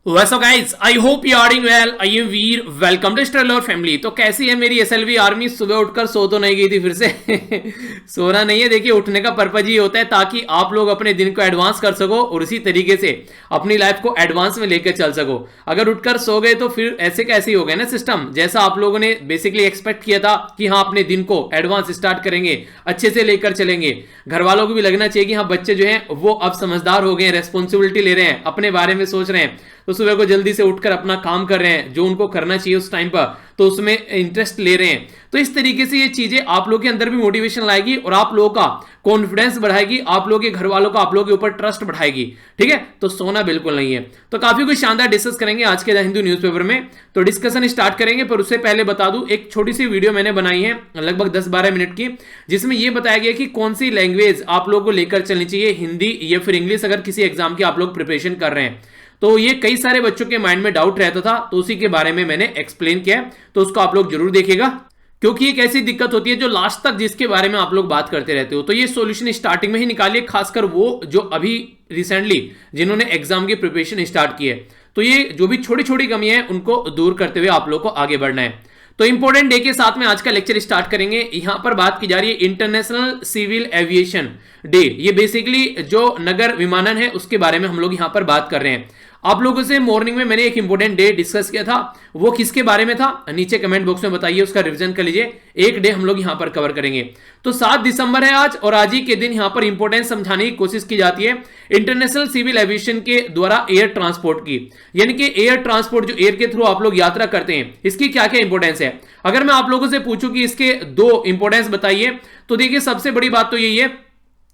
Vaso guys, I hope you are doing well. I am Veer, welcome to Streler family. तो कैसी है मेरी SLV army? सुबह उठकर सो तो नहीं गई थी फिर से सोना नहीं है। देखिए, उठने का पर्पज ये होता है ताकि आप लोग अपने दिन को एडवांस कर सको और उसी तरीके से अपनी लाइफ को एडवांस में लेकर चल सको। अगर उठकर सो गए तो फिर ऐसे कैसे ही हो गया ना सिस्टम, जैसा आप लोगों ने बेसिकली एक्सपेक्ट किया था कि हाँ अपने दिन को एडवांस स्टार्ट करेंगे, अच्छे से लेकर चलेंगे। घर वालों को भी लगना चाहिए कि हाँ बच्चे जो हैं वो अब समझदार हो गए, रेस्पॉन्सिबिलिटी ले रहे हैं, अपने बारे में सोच रहे हैं, तो सुबह को जल्दी से उठकर अपना काम कर रहे हैं जो उनको करना चाहिए उस टाइम पर, तो उसमें इंटरेस्ट ले रहे हैं। तो इस तरीके से ये चीजें आप लोगों के अंदर भी मोटिवेशन लाएगी और आप लोगों का कॉन्फिडेंस बढ़ाएगी, आप लोगों के घर वालों का आप लोगों के ऊपर ट्रस्ट बढ़ाएगी। ठीक है, तो सोना बिल्कुल नहीं है। तो काफी कुछ शानदार डिस्कस करेंगे आज के द हिंदू न्यूज़पेपर में। तो डिस्कशन स्टार्ट करेंगे, पर उससे पहले बता दूं एक छोटी सी वीडियो मैंने बनाई है लगभग 10-12 मिनट की, जिसमें यह बताया गया कि कौन सी लैंग्वेज आप लोगों को लेकर चलनी चाहिए, हिंदी या फिर इंग्लिश, अगर किसी एग्जाम की आप लोग प्रिपरेशन कर रहे हैं। तो ये कई सारे बच्चों के माइंड में डाउट रहता था, तो उसी के बारे में मैंने एक्सप्लेन किया, तो उसको आप लोग जरूर देखिएगा, क्योंकि एक ऐसी दिक्कत होती है जो लास्ट तक जिसके बारे में आप लोग बात करते रहते हो। तो ये सॉल्यूशन स्टार्टिंग में ही निकालिए, खासकर वो जो अभी रिसेंटली जिन्होंने एग्जाम की प्रिपरेशन स्टार्ट की है। तो ये जो भी छोटी छोटी कमियां हैं उनको दूर करते हुए आप लोग को आगे बढ़ना है। तो इंपॉर्टेंट डे के साथ में आज का लेक्चर स्टार्ट करेंगे। यहां पर बात की जा रही है इंटरनेशनल सिविल एविएशन डे। ये बेसिकली जो नगर विमानन है उसके बारे में हम लोग यहां पर बात कर रहे हैं। आप लोगों से मॉर्निंग में मैंने एक इंपॉर्टेंट डे डिस्कस किया था, वो किसके बारे में था नीचे कमेंट बॉक्स में बताइए, उसका रिवीजन कर लीजिए। एक डे हम लोग यहां पर कवर करेंगे। तो 7 दिसंबर है आज, और आज ही के दिन यहां पर इंपॉर्टेंस समझाने की कोशिश की जाती है इंटरनेशनल सिविल एविएशन के द्वारा एयर ट्रांसपोर्ट की। यानी कि एयर ट्रांसपोर्ट, जो एयर के थ्रू आप लोग यात्रा करते हैं, इसकी क्या क्या इंपॉर्टेंस है। अगर मैं आप लोगों से पूछूं कि इसके 2 इंपॉर्टेंस बताइए, तो देखिए सबसे बड़ी बात तो यही है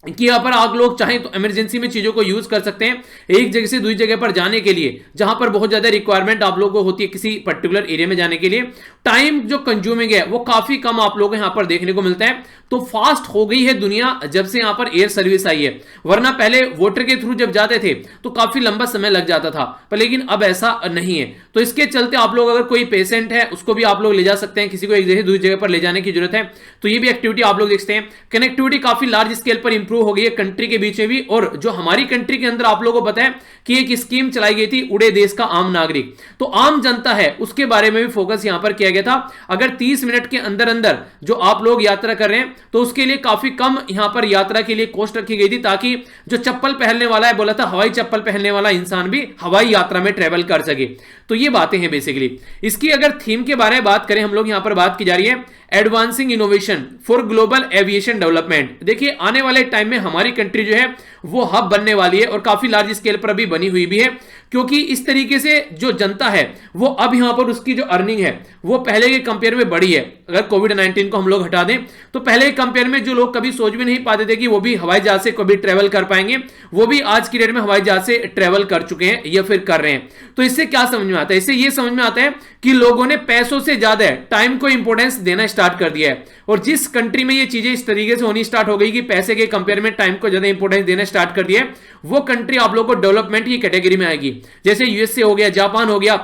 कि यहां पर आप लोग चाहें तो इमरजेंसी में चीजों को यूज कर सकते हैं, एक जगह से दूसरी जगह पर जाने के लिए, जहां पर बहुत ज्यादा रिक्वायरमेंट आप लोगों को होती है किसी पर्टिकुलर एरिया में जाने के लिए। टाइम जो कंज्यूमिंग है वो काफी कम आप लोगों को यहां पर देखने को मिलता है। तो फास्ट हो गई है दुनिया जब से यहां पर एयर सर्विस आई है, वरना पहले वाटर के थ्रू जब जाते थे तो काफी लंबा समय लग जाता था, पर लेकिन अब ऐसा नहीं है। तो इसके चलते आप लोग अगर कोई पेशेंट है उसको भी आप लोग ले जा सकते हैं, किसी को एक जगह दूसरी जगह पर ले जाने की जरूरत है, तो ये भी एक्टिविटी आप लोग देखते हैं। कनेक्टिविटी काफी लार्ज स्केल पर इंप्रूव हो गई है कंट्री के बीच में भी, और जो हमारी कंट्री के अंदर आप लोगों को पता है कि एक स्कीम चलाई गई थी, उड़े देश का आम नागरिक। तो आम जनता है उसके बारे में भी फोकस यहां पर किया गया था। अगर 30 मिनट के अंदर अंदर जो आप लोग यात्रा कर रहे हैं तो उसके लिए काफी कम यहां पर यात्रा के लिए कॉस्ट रखी गई थी, ताकि जो चप्पल पहनने वाला है, बोला था हवाई चप्पल पहनने वाला इंसान भी हवाई यात्रा में ट्रेवल कर सके। तो ये बातें हैं बेसिकली। इसकी अगर थीम के बारे में बात करें, हम लोग यहां पर बात की जा रही है advancing innovation for global aviation development. देखिए आने वाले टाइम में हमारी कंट्री जो है वो हब बनने वाली है, और काफी लार्ज स्केल पर अभी बनी हुई भी है, क्योंकि इस तरीके से जो जनता है वो अब यहां पर उसकी जो अर्निंग है वो पहले के कंपेयर में बढ़ी है। अगर कोविड-19 को हम लोग हटा दें तो पहले के कंपेयर में जो लोग कभी सोच भी नहीं पाते थे कि वो भी हवाई जहाज से कभी ट्रेवल कर पाएंगे, वो भी आज की डेट में हवाई जहाज से ट्रेवल कर चुके हैं या फिर कर रहे हैं। तो इससे क्या समझ में आता है? इससे ये समझ में आता है कि लोगों ने पैसों से ज्यादा टाइम को इंपॉर्टेंस देना स्टार्ट कर दिया है। और जिस कंट्री में ये चीजें इस तरीके से होनी स्टार्ट हो गई कि पैसे के कंपेयर में टाइम को ज्यादा इंपॉर्टेंस देना स्टार्ट कर दिया है, वो कंट्री आप लोगों को डेवलपमेंट की कैटेगरी में आएगी। जैसे यूएसए हो गया, जापान हो गया,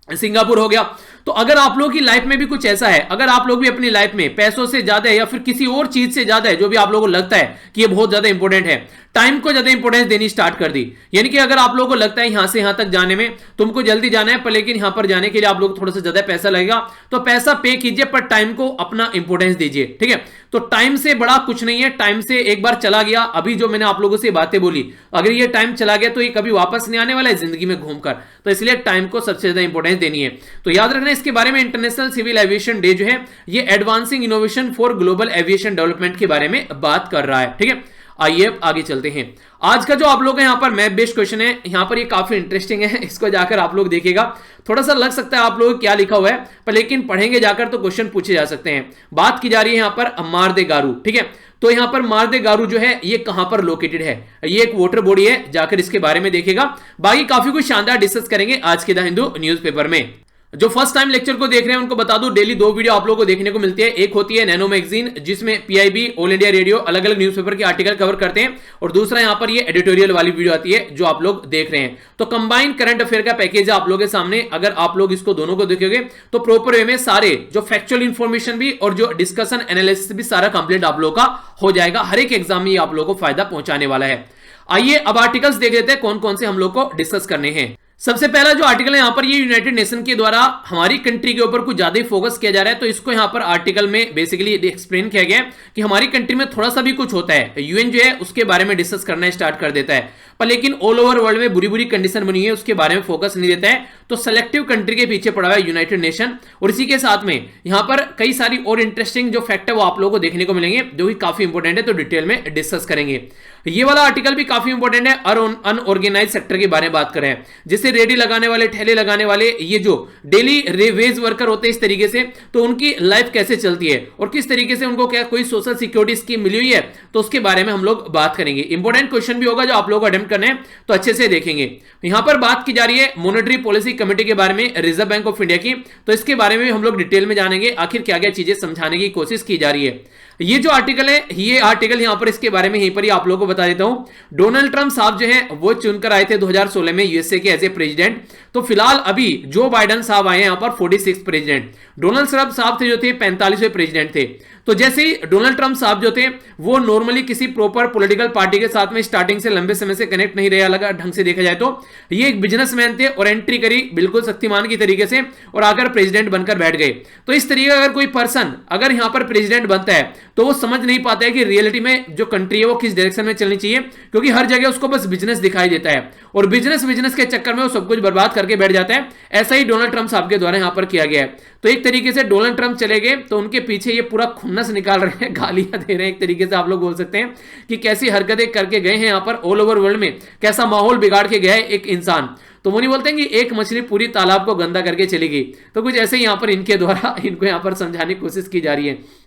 सिंगापुर हो गया। तो अगर आप लोगों की लाइफ में भी कुछ ऐसा है, अगर आप लोग भी अपनी लाइफ में पैसों से ज्यादा है या फिर किसी और चीज से ज्यादा है जो भी आप लोगों को लगता है कि ये बहुत ज्यादा इंपॉर्टेंट है, टाइम को ज्यादा इंपॉर्टेंस देनी स्टार्ट कर दी। यानी कि अगर आप लोगों को लगता है यहां से यहां तक जाने में तुमको जल्दी जाना है, पर लेकिन यहां पर जाने के लिए आप लोग थोड़ा सा ज्यादा पैसा लगेगा, तो पैसा पे कीजिए पर टाइम को अपना इंपॉर्टेंस दीजिए। ठीक है, तो टाइम से बड़ा कुछ नहीं है। टाइम से एक बार चला गया, अभी जो मैंने आप लोगों से बातें बोली, अगर ये टाइम चला गया तो ये कभी वापस नहीं आने वाला है जिंदगी में घूमकर। तो इसलिए टाइम को सबसे ज्यादा इंपॉर्टेंस देनी है। तो याद रखना इसके बारे में, इंटरनेशनल सिविल एविएशन डे जो है ये advancing innovation for global aviation development के बारे में बात कर रहा है। ठीक है, आइए अब आगे चलते हैं। आज का जो आप लोग यहां पर मैप बेस्ड क्वेश्चन है, यहां पर ये काफी इंटरेस्टिंग है, इसको जाकर आप लोग देखिएगा। थोड़ा सा लग सकता है आप लोग क्या लिखा हुआ है, पर लेकिन पढ़ेंगे जाकर तो क्वेश्चन पूछे जा सकते हैं। बात की जा रही है यहां पर मारदे गारू। ठीक है, तो यहां पर मारदे गारू जो है ये कहां पर लोकेटेड है, ये एक वाटर बॉडी है, जाकर इसके बारे में देखिएगा। बाकी काफी कुछ शानदार डिस्कस करेंगे आज के द हिंदू न्यूज़पेपर में। जो फर्स्ट टाइम लेक्चर को देख रहे हैं उनको बता दूं, डेली 2 वीडियो आप लोगों को देखने को मिलती है। एक होती है नैनो मैगजीन, जिसमें पीआईबी, ऑल इंडिया रेडियो, अलग अलग न्यूज़पेपर के आर्टिकल कवर करते हैं, और दूसरा यहां पर ये एडिटोरियल वाली वीडियो आती है जो आप लोग देख रहे हैं। तो कंबाइंड करंट अफेयर का पैकेज है आप लोगों के सामने। अगर आप लोग इसको दोनों को देखोगे तो प्रॉपर वे में सारे जो फैक्चुअल इंफॉर्मेशन भी और जो डिस्कशन एनालिसिस भी सारा कंप्लीट आप लोगों का हो जाएगा। हर एक एग्जाम में आप लोगों को फायदा पहुंचाने वाला है। आइए अब आर्टिकल्स देख लेते हैं कौन कौन से हम लोग को डिस्कस करने हैं। सबसे पहला जो आर्टिकल है यहां पर ये यूनाइटेड नेशन के द्वारा हमारी कंट्री के ऊपर कुछ ज्यादा ही फोकस किया जा रहा है, तो इसको यहां पर आर्टिकल में बेसिकली एक्सप्लेन किया गया है कि हमारी कंट्री में थोड़ा सा भी कुछ होता है यूएन जो है उसके बारे में डिस्कस करना स्टार्ट कर देता है, पर लेकिन ऑल ओवर वर्ल्ड में बुरी बुरी कंडीशन बनी है उसके बारे में फोकस नहीं देता है, तो सेलेक्टिव कंट्री के पीछे पड़ा हुआ है यूनाइटेड नेशन। और इसी के साथ में यहां पर कई सारी और इंटरेस्टिंग जो फैक्ट है वो आप लोगों को देखने को मिलेंगे जो कि काफी इंपॉर्टेंट है, तो डिटेल में डिस्कस करेंगे। ये वाला आर्टिकल भी काफी इंपॉर्टेंट है, अनऑर्गेनाइज सेक्टर के बारे में बात करें, जैसे रेडी लगाने वाले, ठेले लगाने वाले, ये जो डेली वेज वर्कर होते हैं इस तरीके से, तो उनकी लाइफ कैसे चलती है और किस तरीके से उनको क्या कोई सोशल सिक्योरिटी स्कीम मिली हुई है, तो उसके बारे में हम लोग बात करेंगे। इंपॉर्टेंट क्वेश्चन भी होगा जो आप लोग को अटेम्प्ट करने हैं, तो अच्छे से देखेंगे। यहां पर बात की जा रही है मॉनेटरी पॉलिसी कमेटी के बारे में, रिजर्व बैंक ऑफ इंडिया की, तो इसके बारे में हम लोग डिटेल में जानेंगे आखिर क्या क्या चीजें समझाने की कोशिश की जा रही है। ये जो आर्टिकल है, ये आर्टिकल यहां पर इसके बारे में यहीं पर ही आप लोगों को बता देता हूं। डोनाल्ड ट्रंप साहब जो हैं वो चुनकर आए थे 2016 में यूएसए के एज ए प्रेसिडेंट, तो फिलहाल अभी जो बाइडेन साहब आए हैं यहां पर 46 प्रेसिडेंट, डोनाल्ड ट्रंप साहब थे जो थे 45वें प्रेसिडेंट थे। तो जैसे ही डोनाल्ड ट्रंप साहब जो थे वो नॉर्मली किसी प्रॉपर पॉलिटिकल पार्टी के साथ में स्टार्टिंग से लंबे समय से कनेक्ट नहीं रहे, अलग ढंग से देखा जाए तो ये एक बिजनेसमैन थे और एंट्री करी बिल्कुल शक्तिमान की तरीके से और आकर प्रेसिडेंट बनकर बैठ गए। तो इस तरीके का अगर कोई पर्सन अगर यहां पर प्रेसिडेंट बनता है तो वो समझ नहीं पाता है कि रियलिटी में जो कंट्री है वो किस डायरेक्शन में चलनी चाहिए, क्योंकि हर जगह उसको बस बिजनेस दिखाई देता है और बिजनेस के चक्कर में वो सब कुछ बर्बाद करके बैठ जाता है। ऐसा ही डोनाल्ड ट्रंप साहब के द्वारा यहां पर किया गया है। तो एक तरीके से डोनाल्ड ट्रंप चले गए तो उनके पीछे ये पूरा खुन्नस निकाल रहे हैं, गालियां दे रहे हैं, एक तरीके से आप लोग बोल सकते हैं कि कैसी हरकतें करके गए हैं यहां पर ऑल ओवर वर्ल्ड में, कैसा माहौल बिगाड़ के गया है एक इंसान। तो वो नहीं बोलते हैं कि एक मछली पूरी तालाब को गंदा करके चली गई, तो कुछ ऐसे ही यहां पर इनके द्वारा इनको यहां पर समझाने की कोशिश की जा रही है।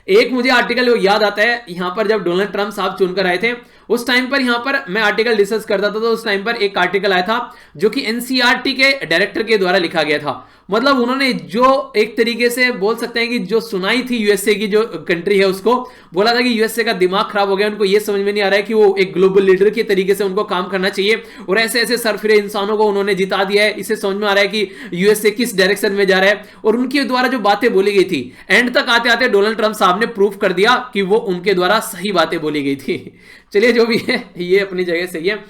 एक मुझे आर्टिकल याद आता है, यहां पर जब डोनाल्ड ट्रंप साहब चुनकर आए थे उस टाइम पर यहां पर मैं आर्टिकल डिस्कस करता था, तो उस टाइम पर एक आर्टिकल आया था जो कि एनसीईआरटी के डायरेक्टर के द्वारा लिखा गया था। मतलब उन्होंने जो एक तरीके से बोल सकते हैं कि जो सुनाई थी यूएसए की जो कंट्री है उसको, बोला था कि यूएसए का दिमाग खराब हो गया, उनको ये समझ में नहीं आ रहा है कि वो एक ग्लोबल लीडर के तरीके से उनको काम करना चाहिए और ऐसे ऐसे सरफिरे इंसानों को उन्होंने जिता दिया है। इसे समझ में आ रहा है कि यूएसए किस डायरेक्शन में जा रहा है और उनके द्वारा जो बातें बोली गई थी एंड तक आते आते डोनाल्ड ट्रंप साहब ने प्रूफ कर दिया कि वो उनके द्वारा सही बातें बोली गई थी। चलिए जो भी है ये अपनी जगह सही है।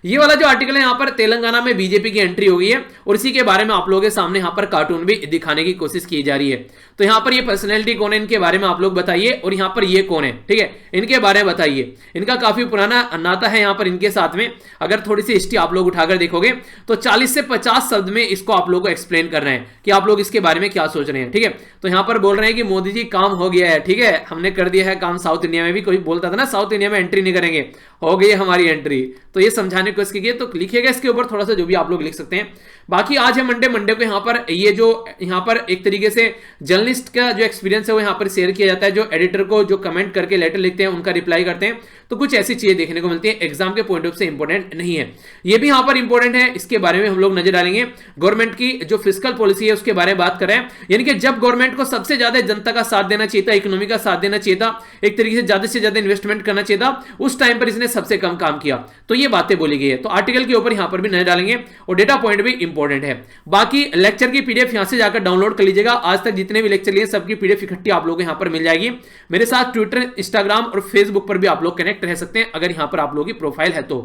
ये वाला जो आर्टिकल है यहां पर तेलंगाना में बीजेपी की एंट्री हो गई है और इसी के बारे में आप लोगों के सामने यहां पर कार्टून भी दिखाने की कोशिश की जा रही है। तो यहां पर ये पर्सनैलिटी कौन है इनके बारे में आप लोग बताइए और यहां पर ये कौन है, ठीक है, इनके बारे में बताइए। इनका काफी पुराना नाता है यहां पर इनके साथ में, अगर थोड़ी सी हिस्ट्री आप लोग उठाकर देखोगे तो 40 से 50 शब्द में इसको आप लोग को एक्सप्लेन कर रहे हैं कि आप लोग इसके बारे में क्या सोच रहे हैं, ठीक है। तो यहां पर बोल रहे हैं कि मोदी जी काम हो गया है, ठीक है, हमने कर दिया है काम। साउथ इंडिया में भी कोई बोलता था ना साउथ इंडिया में एंट्री नहीं करेंगे, हो गई हमारी एंट्री, तो ये समझाने की कोशिश की। तो लिखिएगा इसके ऊपर थोड़ा सा जो भी आप लोग लिख सकते हैं। बाकी आज है मंडे को यहाँ पर ये जो यहाँ पर एक तरीके से जर्नलिस्ट का जो एक्सपीरियंस है वो यहाँ पर शेयर किया जाता है, जो एडिटर को जो कमेंट करके लेटर लिखते हैं उनका रिप्लाई करते हैं, तो कुछ ऐसी चीजें देखने को मिलती है। एग्जाम के पॉइंट ऑफ से इंपॉर्टेंट नहीं है, ये भी यहाँ पर इंपॉर्टेंट है, इसके बारे में हम लोग नजर डालेंगे। गवर्नमेंट की जो फिस्कल पॉलिसी है उसके बारे में बात करें, यानी कि जब गवर्नमेंट को सबसे ज्यादा जनता का साथ देना चाहिए था, इकोनॉमी का साथ देना चाहिए था, एक तरीके से ज्यादा इन्वेस्टमेंट करना चाहिए था, उस टाइम पर इसने सबसे कम काम किया, तो ये बातें बोली गई है। तो आर्टिकल के ऊपर यहां पर भी नजर डालेंगे और डेटा पॉइंट भी इंपॉर्टेंट है। बाकी लेक्चर की पीडीएफ यहां से जाकर डाउनलोड कर लीजिएगा, आज तक जितने भी लेक्चर लिए सबकी पीडीएफ इकट्ठी आप लोगों को यहां पर मिल जाएगी। मेरे साथ ट्विटर, इंस्टाग्राम और फेसबुक पर भी आप लोग कनेक्ट रह सकते हैं अगर यहां पर आप लोगों की प्रोफाइल है तो।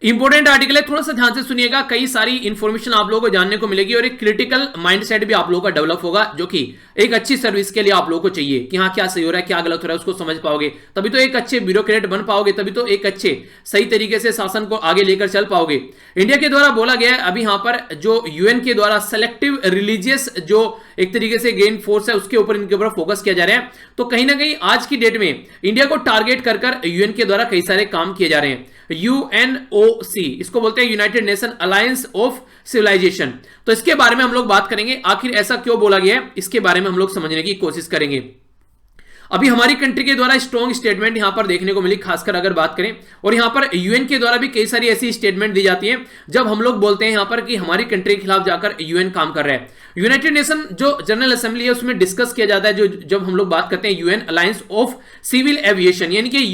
इंपॉर्टेंट आर्टिकल है, थोड़ा सा ध्यान से सुनिएगा, कई सारी इंफॉर्मेशन आप लोगों को जानने को मिलेगी और एक क्रिटिकल माइंडसेट भी आप लोगों का डेवलप होगा, जो कि एक अच्छी सर्विस के लिए आप लोगों को चाहिए कि हाँ क्या सही हो रहा है क्या गलत हो रहा है उसको समझ पाओगे, तभी तो एक अच्छे ब्यूरोक्रेट बन पाओगे, तभी तो एक अच्छे सही तरीके से शासन को आगे लेकर चल पाओगे। इंडिया के द्वारा बोला गया है अभी यहां पर जो यूएन के द्वारा सेलेक्टिव रिलीजियस जो एक तरीके से गेन फोर्स है उसके ऊपर इनके ऊपर फोकस किया जा रहा है। तो कहीं ना कहीं आज की डेट में इंडिया को टारगेट कर यूएन के द्वारा कई सारे काम किए जा रहे हैं। यूएनओसी इसको बोलते हैं, United Nation Alliance of Civilization. तो इसके बारे में हम लोग बात करेंगे, आखिर ऐसा क्यों बोला गया है इसके बारे में हम लोग समझने की कोशिश करेंगे। अभी हमारी कंट्री के द्वारा स्ट्रॉन्ग स्टेटमेंट यहां पर देखने को मिली, खासकर अगर बात करें, और यहां पर यूएन के द्वारा भी कई सारी ऐसी स्टेटमेंट दी जाती है जब हम लोग बोलते हैं यहां पर कि हमारी कंट्री के खिलाफ जाकर यूएन काम कर रहा है। यूनाइटेड नेशन जो जनरल असेंबली है उसमें डिस्कस किया जाता है, जो जब हम लोग बात करते हैं UN alliance of civil aviation यानी कि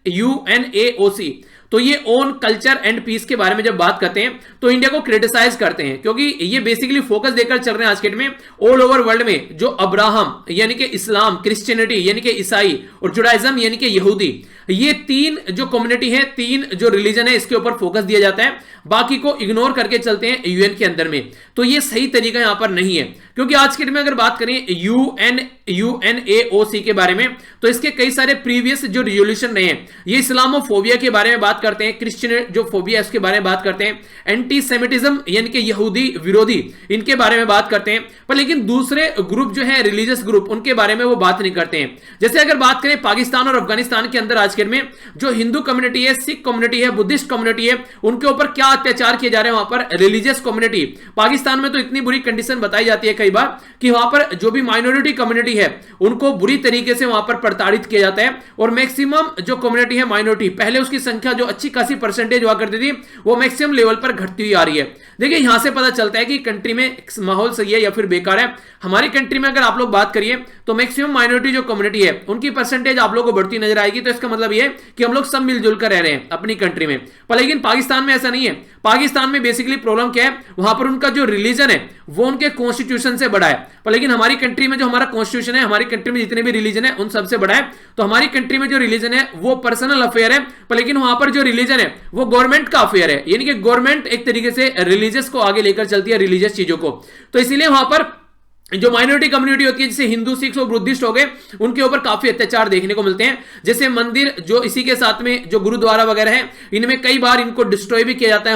यूएनएओसी, तो ये ओन कल्चर एंड पीस के बारे में जब बात करते हैं तो इंडिया को क्रिटिसाइज करते हैं, क्योंकि ये बेसिकली फोकस देकर चल रहे हैं आज के डेट में ऑल ओवर वर्ल्ड में जो अब्राहम यानी कि इस्लाम, क्रिश्चियनिटी यानी कि ईसाई और जुडाइज्म यानी कि यहूदी, ये तीन जो कम्युनिटी है, तीन जो रिलीजन है, इसके ऊपर फोकस दिया जाता है, बाकी को इग्नोर करके चलते हैं यूएन के अंदर में। तो ये सही तरीका यहां पर नहीं है, क्योंकि आज के डेट में अगर बात करें यूएनएओसी के बारे में, तो इसके कई सारे प्रीवियस जो रिजोल्यूशन रहे हैं, ये इस्लामोफोबिया के बारे में बात करते हैं, क्रिश्चियन जो फोबिया है उसके बारे में बात करते हैं, एंटी सेमिटिज्म यानी कि यहूदी विरोधी, इनके बारे में बात करते हैं, पर लेकिन दूसरे ग्रुप जो है रिलीजियस ग्रुप, उनके बारे में वो बात नहीं करते हैं। जैसे अगर बात करें पाकिस्तान और अफगानिस्तान के अंदर आज के में जो हिंदू कम्युनिटी है, सिख कम्युनिटी है, बुद्धिस्ट कम्युनिटी है, उनके ऊपर क्या अत्याचार किए जा रहे हैं वहां पर रिलीजियस कम्युनिटी। पाकिस्तान में तो इतनी बुरी कंडीशन बताई जाती है कई बार कि वहां पर जो भी माइनॉरिटी कम्युनिटी है उनको बुरी तरीके से वहां पर प्रताड़ित किया जाता है, और मैक्सिमम जो कम्युनिटी है माइनॉरिटी, पहले उसकी संख्या जो अच्छी खासी परसेंटेज हुआ करती थी, वो मैक्सिमम लेवल पर घटती हुई आ रही है। देखिए यहां से पता चलता है कि कंट्री में माहौल सही है या फिर बेकार है। हमारी कंट्री में अगर आप लोग बात करिए तो मैक्सिमम माइनॉरिटी जो कम्युनिटी है उनकी परसेंटेज आप लोगों को बढ़ती नजर आएगी, तो इसका मतलब ये कि हम लोग सब मिलजुल कर रह रहे हैं अपनी कंट्री में। पर लेकिन पाकिस्तान में ऐसा नहीं है। पाकिस्तान में बेसिकली प्रॉब्लम क्या है, वहां पर उनका जो रिलीजन है वो उनके कॉन्स्टिट्यूशन से बड़ा है, पर लेकिन हमारी कंट्री में जो हमारा कॉन्स्टिट्यूशन है, हमारी कंट्री में जितने भी रिलीजन है उन सबसे बड़ा है। तो हमारी कंट्री में जो रिलीजन है वो पर्सनल अफेयर है, पर लेकिन वहां पर जो रिलीजन है वो गवर्नमेंट का अफेयर है, यानी कि गवर्नमेंट एक तरीके से रिलीजियस को आगे लेकर चलती है, रिलीजियस चीजों को। तो इसीलिए वहां पर जो माइनॉरिटी कम्युनिटी होती है, जैसे हिंदू, सिख और बुद्धिस्ट हो गए, उनके ऊपर काफी अत्याचार देखने को मिलते हैं। जैसे मंदिर जो इसी के साथ में जो गुरुद्वारा वगैरह है, इनमें कई बार इनको डिस्ट्रॉय भी किया जाता है।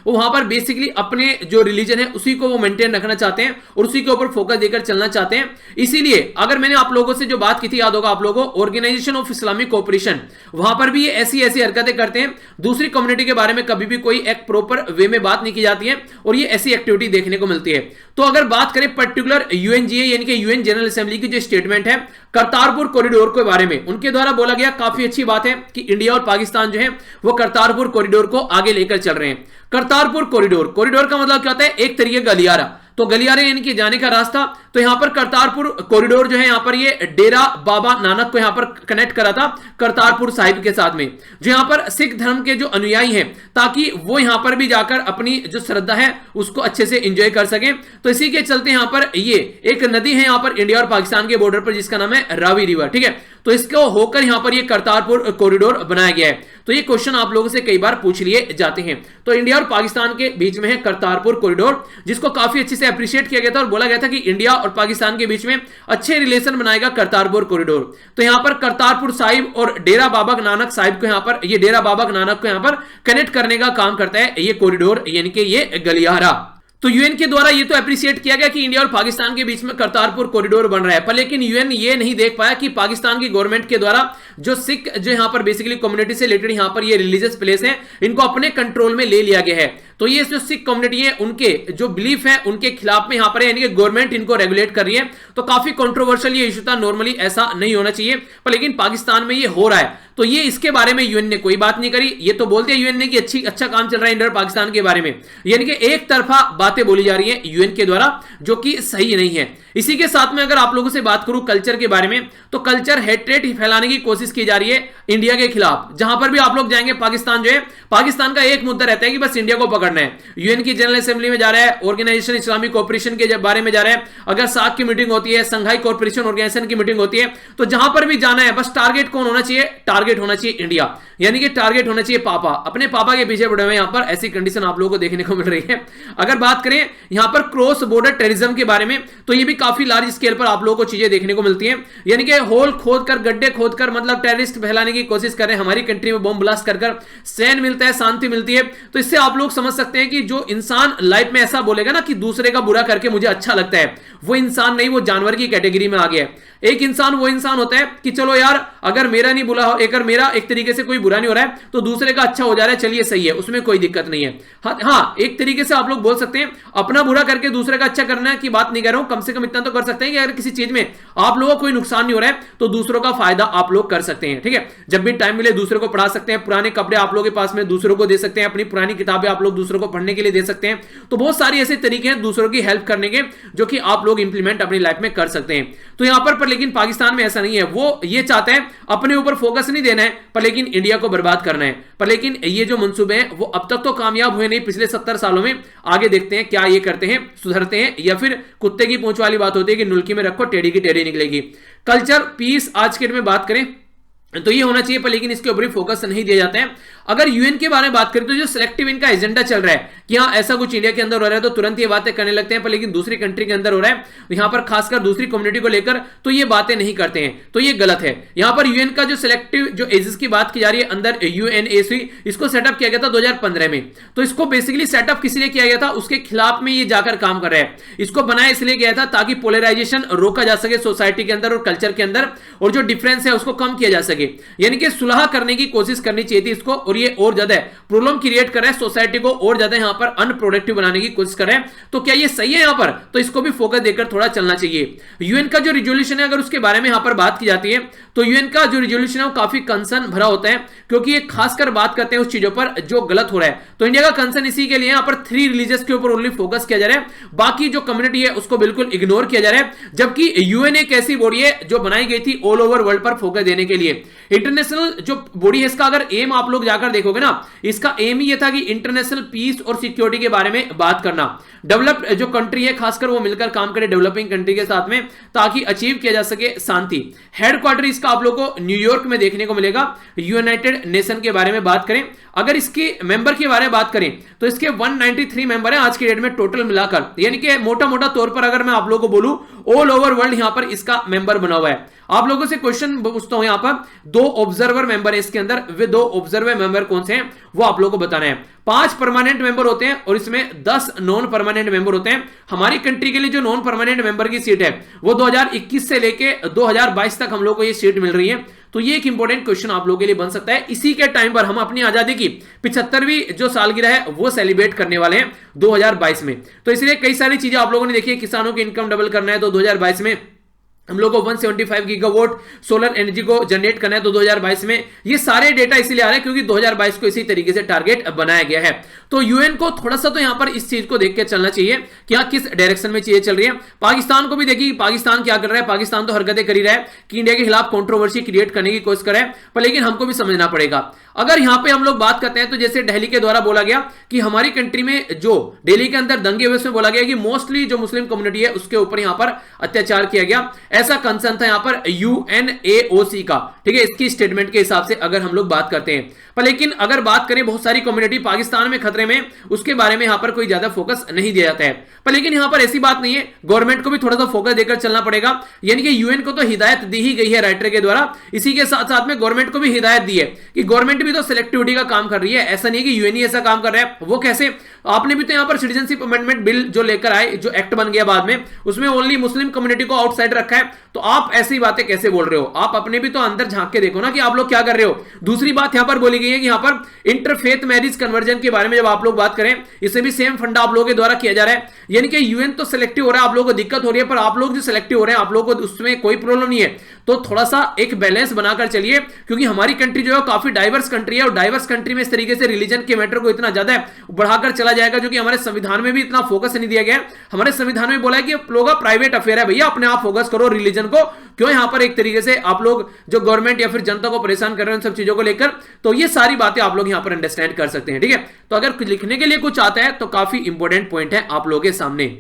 वहां पर बेसिकली अपने जो रिलीजन है उसी को वो मेंटेन रखना चाहते हैं और उसी के ऊपर फोकस देकर चलना चाहते हैं। इसीलिए अगर मैंने आप लोगों से जो बात की थी, याद होगा आप लोगों को, ऑर्गेनाइजेशन ऑफ इस्लामिक कोऑपरेशन, वहां पर भी ये ऐसी ऐसी हरकतें करते हैं। दूसरी कम्युनिटी के बारे में कभी भी कोई एक प्रॉपर वे में बात नहीं की जाती है और ये ऐसी एक्टिविटी देखने को मिलती है। तो अगर बात करें पर्टिकुलर यूएनजीए यानी कि यूएन जनरल असेंबली की जो स्टेटमेंट है करतारपुर कॉरिडोर के बारे में, उनके द्वारा बोला गया, काफी अच्छी बात है कि इंडिया और पाकिस्तान जो है वो करतारपुर कॉरिडोर को आगे लेकर चल रहे हैं। करतारपुर कॉरिडोर, कॉरिडोर का मतलब क्या होता है, एक तरीके गलियारा, तो गलियारे यानी कि जाने का रास्ता। तो यहां पर करतारपुर कॉरिडोर जो है, यहां पर ये डेरा बाबा नानक को यहां पर कनेक्ट करा था करतारपुर साहिब के साथ में, जो यहां पर सिख धर्म के जो अनुयायी हैं, ताकि वो यहां पर भी जाकर अपनी जो श्रद्धा है उसको अच्छे से एंजॉय कर सकें। तो इसी के चलते यहां पर ये एक नदी है यहां पर इंडिया और पाकिस्तान के बॉर्डर पर, जिसका नाम है रावी रिवर, ठीक है। तो इसको होकर यहां पर ये करतारपुर कॉरिडोर बनाया गया है। तो ये क्वेश्चन आप लोगों से कई बार पूछ लिए जाते हैं। तो इंडिया और पाकिस्तान के बीच में है करतारपुर कॉरिडोर, जिसको काफी अच्छे से अप्रिशिएट किया गया था और बोला गया था कि इंडिया और पाकिस्तान के बीच में अच्छे रिलेशन बनाएगा करतारपुर कॉरिडोर। तो यहां पर करतारपुर साहिब और डेरा बाबा नानक साहिब को यहां पर, ये डेरा बाबा नानक को यहां पर कनेक्ट करने का काम करता है ये कॉरिडोर, यानी कि ये गलियारा। तो यूएन के द्वारा ये तो अप्रिशिएट किया गया कि इंडिया और पाकिस्तान के बीच में करतारपुर कॉरिडोर बन रहा है, पर लेकिन यूएन ये नहीं देख पाया कि पाकिस्तान की गवर्नमेंट के द्वारा जो सिख जो यहां पर बेसिकली कम्युनिटी से रिलेटेड यहां पर ये रिलीजियस प्लेस है, इनको अपने कंट्रोल में ले लिया गया है। तो ये जो सिख कम्युनिटी है उनके जो बिलीफ है उनके खिलाफ में यहां पर है, यानी कि गवर्नमेंट इनको रेगुलेट कर रही है। तो काफी कंट्रोवर्शियल ये इशू था, नॉर्मली ऐसा नहीं होना चाहिए, पर लेकिन पाकिस्तान में ये हो रहा है। तो ये इसके बारे में यूएन ने कोई बात नहीं करी। ये तो बोलते हैं यूएन ने कि अच्छा काम चल रहा है इंडिया और पाकिस्तान के बारे में, यानी कि एक तरफा बातें बोली जा रही है यूएन के द्वारा, जो कि सही नहीं है। इसी के साथ में अगर आप लोगों से बात करूं कल्चर के बारे में, तो कल्चर हेट्रेट फैलाने की कोशिश की जा रही है इंडिया के खिलाफ। जहां पर भी आप लोग जाएंगे, पाकिस्तान जो है, पाकिस्तान का एक मुद्दा रहता है कि बस इंडिया को पकड़ना है। यूएन की जनरल असेंबली में जा रहा है, ऑर्गेनाइजेशन इस्लामिक कोऑपरेशन के बारे में जा रहा है, अगर सार्क की मीटिंग होती है, संघाई कोऑपरेशन ऑर्गेनाइजेशन की मीटिंग होती है, तो जहां पर भी जाना है बस टारगेट कौन होना चाहिए, टारगेट होना चाहिए इंडिया, यानी कि टारगेट होना चाहिए पापा, अपने पापा के पीछे पड़े हुए। यहां पर ऐसी कंडीशन आप लोगों को देखने को मिल रही है। अगर बात करें यहां पर क्रॉस बॉर्डर टेररिज्म के बारे में, तो ये भी काफी लार्ज स्केल पर आप लोगों को चीजें देखने को मिलती हैं, यानी कि होल खोदकर, गड्ढे खोदकर, मतलब टेररिस्ट फैलाने की कोशिश कर रहे हैं, हमारी कंट्री में बम ब्लास्ट कर चैन मिलता है, शांति मिलती है। तो इससे आप लोग समझ सकते हैं कि जो इंसान लाइफ में ऐसा बोलेगा ना कि दूसरे का बुरा करके मुझे अच्छा लगता है, वो इंसान नहीं, वो जानवर की कैटेगरी में आ गया है। एक इंसान वो इंसान होता है कि चलो यार, अगर मेरा नहीं बुरा हो, अगर मेरा एक तरीके से कोई बुरा नहीं हो रहा है तो दूसरे का अच्छा हो जा रहा है, चलिए सही है, उसमें कोई दिक्कत नहीं है। हाँ, एक तरीके से आप लोग बोल सकते हैं अपना बुरा करके दूसरे का अच्छा करना की बात नहीं कर रहा हूं, कम से कम इतना तो कर सकते हैं कि अगर किसी चीज में आप लोगों को कोई नुकसान नहीं हो रहा है तो दूसरों का फायदा आप लोग कर सकते हैं, ठीक है। जब भी टाइम मिले दूसरों को पढ़ा सकते हैं, पुराने कपड़े आप लोगों के पास में दूसरों को दे सकते हैं, अपनी पुरानी किताबें आप लोग दूसरों को पढ़ने के लिए दे सकते हैं। तो बहुत सारी ऐसे तरीके हैं दूसरों की हेल्प करने के, जो कि आप लोग इंप्लीमेंट अपनी लाइफ में कर सकते हैं। तो यहां पर लेकिन पाकिस्तान में ऐसा नहीं है, वो ये चाहता है अपने ऊपर फोकस नहीं देना है, पर लेकिन इंडिया को बर्बाद करना है। पर लेकिन ये जो मंसूबे हैं वो अब तक तो कामयाब हुए नहीं पिछले 70 सालों में। आगे देखते हैं क्या ये करते हैं, सुधरते हैं, या फिर कुत्ते की पूंछ वाली बात होती है कि नुलकी में रखो टेढ़ी की टेढ़ी निकलेगी। कल्चर पीस आज के डेट में बात करें तो ये होना चाहिए, पर लेकिन इसके ऊपर फोकस नहीं दिया जाता है। अगर यूएन के बारे में बात करें तो जो सिलेक्टिव इनका एजेंडा चल रहा है कि हाँ ऐसा कुछ इंडिया के अंदर हो रहा है तो तुरंत ये बातें करने लगते हैं, पर लेकिन दूसरी कंट्री के अंदर हो रहा है तो यहां पर खासकर दूसरी कम्युनिटी को लेकर तो ये बातें नहीं करते हैं, तो ये गलत है। यहां पर यूएन का जो सिलेक्टिव जो एजेंस की बात की जा रही है अंदर यूएनएसी, इसको सेटअप किया गया था 2015 में। तो इसको बेसिकली सेटअप किस लिए किया गया था, उसके खिलाफ में ये जाकर काम कर रहा है। इसको बनाया इसलिए गया था ताकि पोलराइजेशन रोका जा सके सोसाइटी के अंदर और कल्चर के अंदर, और जो डिफरेंस है उसको कम किया जा सके, यानी कि सुलह करने की कोशिश करनी चाहिए थी इसको, और ये और ज्यादा प्रॉब्लम क्रिएट कर रहा है सोसाइटी को, और ज्यादा यहां पर अनप्रोडक्टिव बनाने की कोशिश कर रहे हैं। तो क्या ये सही है यहां पर, तो इसको भी फोकस देकर थोड़ा चलना चाहिए। यूएन का जो रिजोल्यूशन है अगर उसके बारे में यहां पर बात की जाती है तो यूएन का जो रिजोल्यूशन है वो काफी कंसर्न भरा होता है, क्योंकि ये खासकर बात करते हैं उस चीजों पर जो गलत हो रहा है। तो इंडिया का कंसर्न इसी के लिए यहां पर 3 रिलीजियस के ऊपर ओनली फोकस किया जा रहा है, बाकी जो कम्युनिटी है उसको बिल्कुल इग्नोर किया जा रहा है। जबकि यूएन एक ऐसी बॉडी है जो बनाई गई थी ऑल ओवर वर्ल्ड पर फोकस देने के लिए। इंटरनेशनल जो बॉडी है इसका अगर एम आप लोग जाकर देखोगे ना, इसका एम ही ये था कि इंटरनेशनल पीस और सिक्योरिटी के बारे में बात करना, डेवलप्ड जो कंट्री है खासकर वो मिलकर काम करे डेवलपिंग कंट्री के साथ में, ताकि अचीव किया जा सके शांति। हेडक्वार्टर इसका आप लोग को न्यूयॉर्क में देखने को मिलेगा। यूनाइटेड नेशन के बारे में बात करें, अगर इसके मेंबर के बारे में बात करें तो इसके 193 मेंबर हैं आज की डेट में टोटल मिलाकर, यानी कि मोटा मोटा तौर पर अगर मैं आप लोगों को बोलूं ऑल ओवर वर्ल्ड यहां पर इसका मेंबर बना हुआ है। आप लोगों से क्वेश्चन पूछता हूं, यहां पर 2 ऑब्जर्वर मेंबर है इसके अंदर, वे 2 ऑब्जर्वर मेंबर कौन से हैं वो आप लोगों को बताना है। 5 परमानेंट मेंबर होते हैं और इसमें 10 नॉन परमानेंट मेंबर होते हैं। हमारी कंट्री के लिए जो नॉन परमानेंट मेंबर की सीट है वो 2021 से लेके 2022 तक हम लोग को ये सीट मिल रही है। तो ये एक इंपॉर्टेंट क्वेश्चन आप लोगों के लिए बन सकता है। इसी के टाइम पर हम अपनी आजादी की 75वीं जो सालगिरह है वो सेलिब्रेट करने वाले हैं 2022 में। तो इसलिए कई सारी चीजें आप लोगों ने देखी है, किसानों की इनकम डबल करना है तो 2022 में हम लोग को 175 गीगावाट सोलर एनर्जी को जनरेट करना है तो 2022 में। ये सारे डेटा इसलिए आ रहे हैं क्योंकि 2022 को इसी तरीके से टारगेट बनाया गया है। तो यूएन को थोड़ा सा तो यहां पर इस चीज को देख के चलना चाहिए कि हाँ किस डायरेक्शन में चीजें चल रही है। पाकिस्तान को भी देखिए पाकिस्तान क्या कर रहा है, पाकिस्तान तो हरकतें कर ही रहा है कि इंडिया के खिलाफ कंट्रोवर्सी क्रिएट करने की कोशिश कर रहा है, पर लेकिन हमको भी समझना पड़ेगा। अगर यहां पे हम लोग बात करते हैं तो जैसे दिल्ली के द्वारा बोला गया कि हमारी कंट्री में जो दिल्ली के अंदर दंगे हुए उसमें बोला गया कि मोस्टली जो मुस्लिम कम्युनिटी है उसके ऊपर यहां पर अत्याचार किया गया, ऐसा कंसर्न था यहां पर यूएनएओसी का, ठीक है, इसकी स्टेटमेंट के हिसाब से अगर हम लोग बात करते हैं। पर लेकिन अगर बात करें बहुत सारी कम्युनिटी पाकिस्तान में खतरे में, उसके बारे में यहां पर कोई ज्यादा फोकस नहीं दिया जाता है। पर लेकिन यहां पर ऐसी बात नहीं है, गवर्नमेंट को भी थोड़ा सा फोकस देकर चलना पड़ेगा। यानी कि यूएन को तो हिदायत दी ही गई है राइटर के द्वारा, इसी के साथ साथ में गवर्नमेंट को भी हिदायत दी है कि गवर्नमेंट भी तो सिलेक्टिविटी का काम कर रही है, ऐसा नहीं है कि यूएन ही ऐसा काम कर रहा है। वो कैसे, आपने भी तो यहां पर सिटीजनशिप अमेंडमेंट बिल जो लेकर आए, जो एक्ट बन गया बाद में, उसमें ओनली मुस्लिम कम्युनिटी को आउटसाइड रखा है। तो आप ऐसी बातें कैसे बोल रहे हो, आप अपने भी तो अंदर झांक के देखो ना कि आप लोग क्या कर रहे हो। दूसरी बात यहां पर बोली गई है कि यहां पर इंटरफेथ मैरिज कन्वर्जन के बारे में जब आप लोग बात करें, इसे भी सेम फंडा आप लोगों के द्वारा किया जा रहा है। यानी कि यूएन तो सिलेक्टिव हो रहा है, आप लोगों को दिक्कत हो रही है, पर आप लोग जो सिलेक्टिव हो रहे हैं आप लोगों को उसमें कोई प्रॉब्लम नहीं है। तो थोड़ा सा एक बैलेंस बनाकर चलिए, क्योंकि हमारी कंट्री जो है काफी डाइवर्स कंट्री है, और डाइवर्स कंट्री में इस तरीके से रिलीजन के मैटर को इतना ज्यादा बढ़ाकर चला जाएगा, जो कि हमारे संविधान में भी इतना फोकस नहीं दिया गया है। हमारे संविधान में बोला है कि लोगों का प्राइवेट अफेयर है भैया, अपने आप फोकस करो रिलीजन को, क्यों यहां पर एक तरीके से आप लोग जो गवर्नमेंट या फिर जनता को परेशान कर रहे हैं उन सब चीजों को लेकर। तो ये सारी बातें आप लोग यहां पर अंडरस्टैंड कर सकते हैं, ठीक है। तो अगर लिखने के लिए कुछ आता है तो काफी इंपॉर्टेंट पॉइंट है आप लोगों के सामने।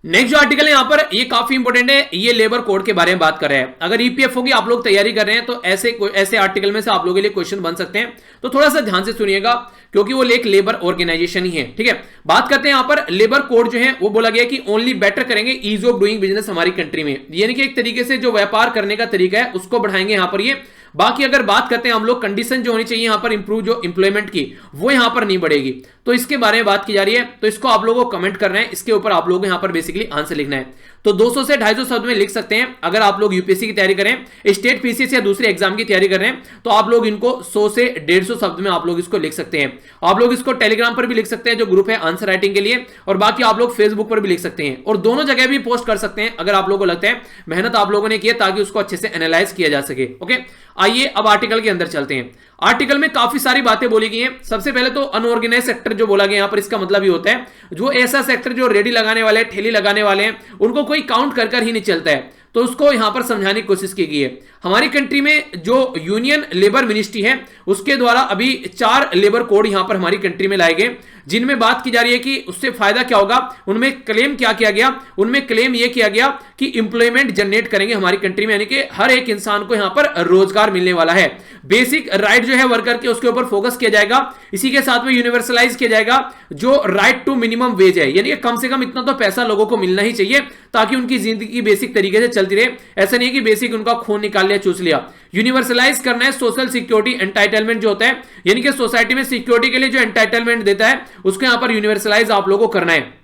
नेक्स्ट जो आर्टिकल है यहां पर ये काफी इंपॉर्टेंट है, ये लेबर कोड के बारे में बात कर रहे हैं। अगर ईपीएफओ की आप लोग तैयारी कर रहे हैं तो ऐसे आर्टिकल में से आप लोगों के लिए क्वेश्चन बन सकते हैं, तो थोड़ा सा ध्यान से सुनिएगा क्योंकि वो एक लेबर ऑर्गेनाइजेशन ही है, ठीक है। बात करते हैं यहां पर लेबर कोड जो है वो बोला गया कि ओनली बेटर करेंगे ईज ऑफ डूइंग बिजनेस हमारी कंट्री में, यानी कि एक तरीके से जो व्यापार करने का तरीका है उसको बढ़ाएंगे यहां पर ये। बाकी अगर बात करते हैं हम लोग कंडीशन जो होनी चाहिए यहां पर इंप्रूव जो इंप्लॉयमेंट की, वो यहां पर नहीं बढ़ेगी, तो इसके बारे में बात की जा रही है। तो इसको आप लोगों को कमेंट करना है, इसके ऊपर आप लोगों को यहां पर बेसिकली आंसर लिखना है। तो 200 से 250 शब्द में लिख सकते हैं। अगर आप लोग यूपीएससी की तैयारी करें, स्टेट पीसीएस या दूसरे एग्जाम की तैयारी कर रहे हैं, तो आप लोग इनको 100 से 150 शब्द में आप लोग इसको लिख सकते हैं। आप लोग इसको टेलीग्राम पर भी लिख सकते हैं जो ग्रुप है आंसर राइटिंग के लिए, और बाकी आप लोग फेसबुक पर भी लिख सकते हैं, और दोनों जगह भी पोस्ट कर सकते हैं अगर आप लोगों को लगता है मेहनत आप लोगों ने की है ताकि उसको अच्छे से एनालाइज किया जा सके। ओके, आइए अब आर्टिकल के अंदर चलते हैं। आर्टिकल में काफी सारी बातें बोली गई हैं। सबसे पहले तो अनऑर्गेनाइज सेक्टर जो बोला गया यहां पर, इसका मतलब ये होता है जो ऐसा सेक्टर जो रेडी लगाने वाले हैं, ठेली लगाने वाले हैं, उनको कोई काउंट कर ही नहीं चलता है, तो उसको यहां पर समझाने की कोशिश की गई है। हमारी कंट्री में जो यूनियन लेबर मिनिस्ट्री है उसके द्वारा अभी 4 लेबर कोड यहां पर हमारी कंट्री में लाए गए, जिनमें बात की जा रही है कि उससे फायदा क्या होगा। उनमें क्लेम क्या किया गया, उनमें क्लेम यह किया गया कि इंप्लॉयमेंट जनरेट करेंगे हमारी कंट्री में, यानी कि हर एक इंसान को यहां पर रोजगार मिलने वाला है। बेसिक राइट जो है वर्कर के, उसके ऊपर फोकस किया जाएगा। इसी के साथ में यूनिवर्सलाइज किया जाएगा जो राइट टू मिनिमम वेज है, यानी कि कम से कम इतना तो पैसा लोगों को मिलना ही चाहिए ताकि उनकी जिंदगी बेसिक तरीके से चलती रहे। ऐसा नहीं है कि बेसिक उनका खून निकाल लिया, चूस लिया। यूनिवर्सलाइज करना है सोशल सिक्योरिटी एंटाइटलमेंट जो होता है, यानी कि सोसाइटी में सिक्योरिटी के लिए जो एंटाइटलमेंट देता है उसको यहां पर यूनिवर्सलाइज आप लोगों को करना है।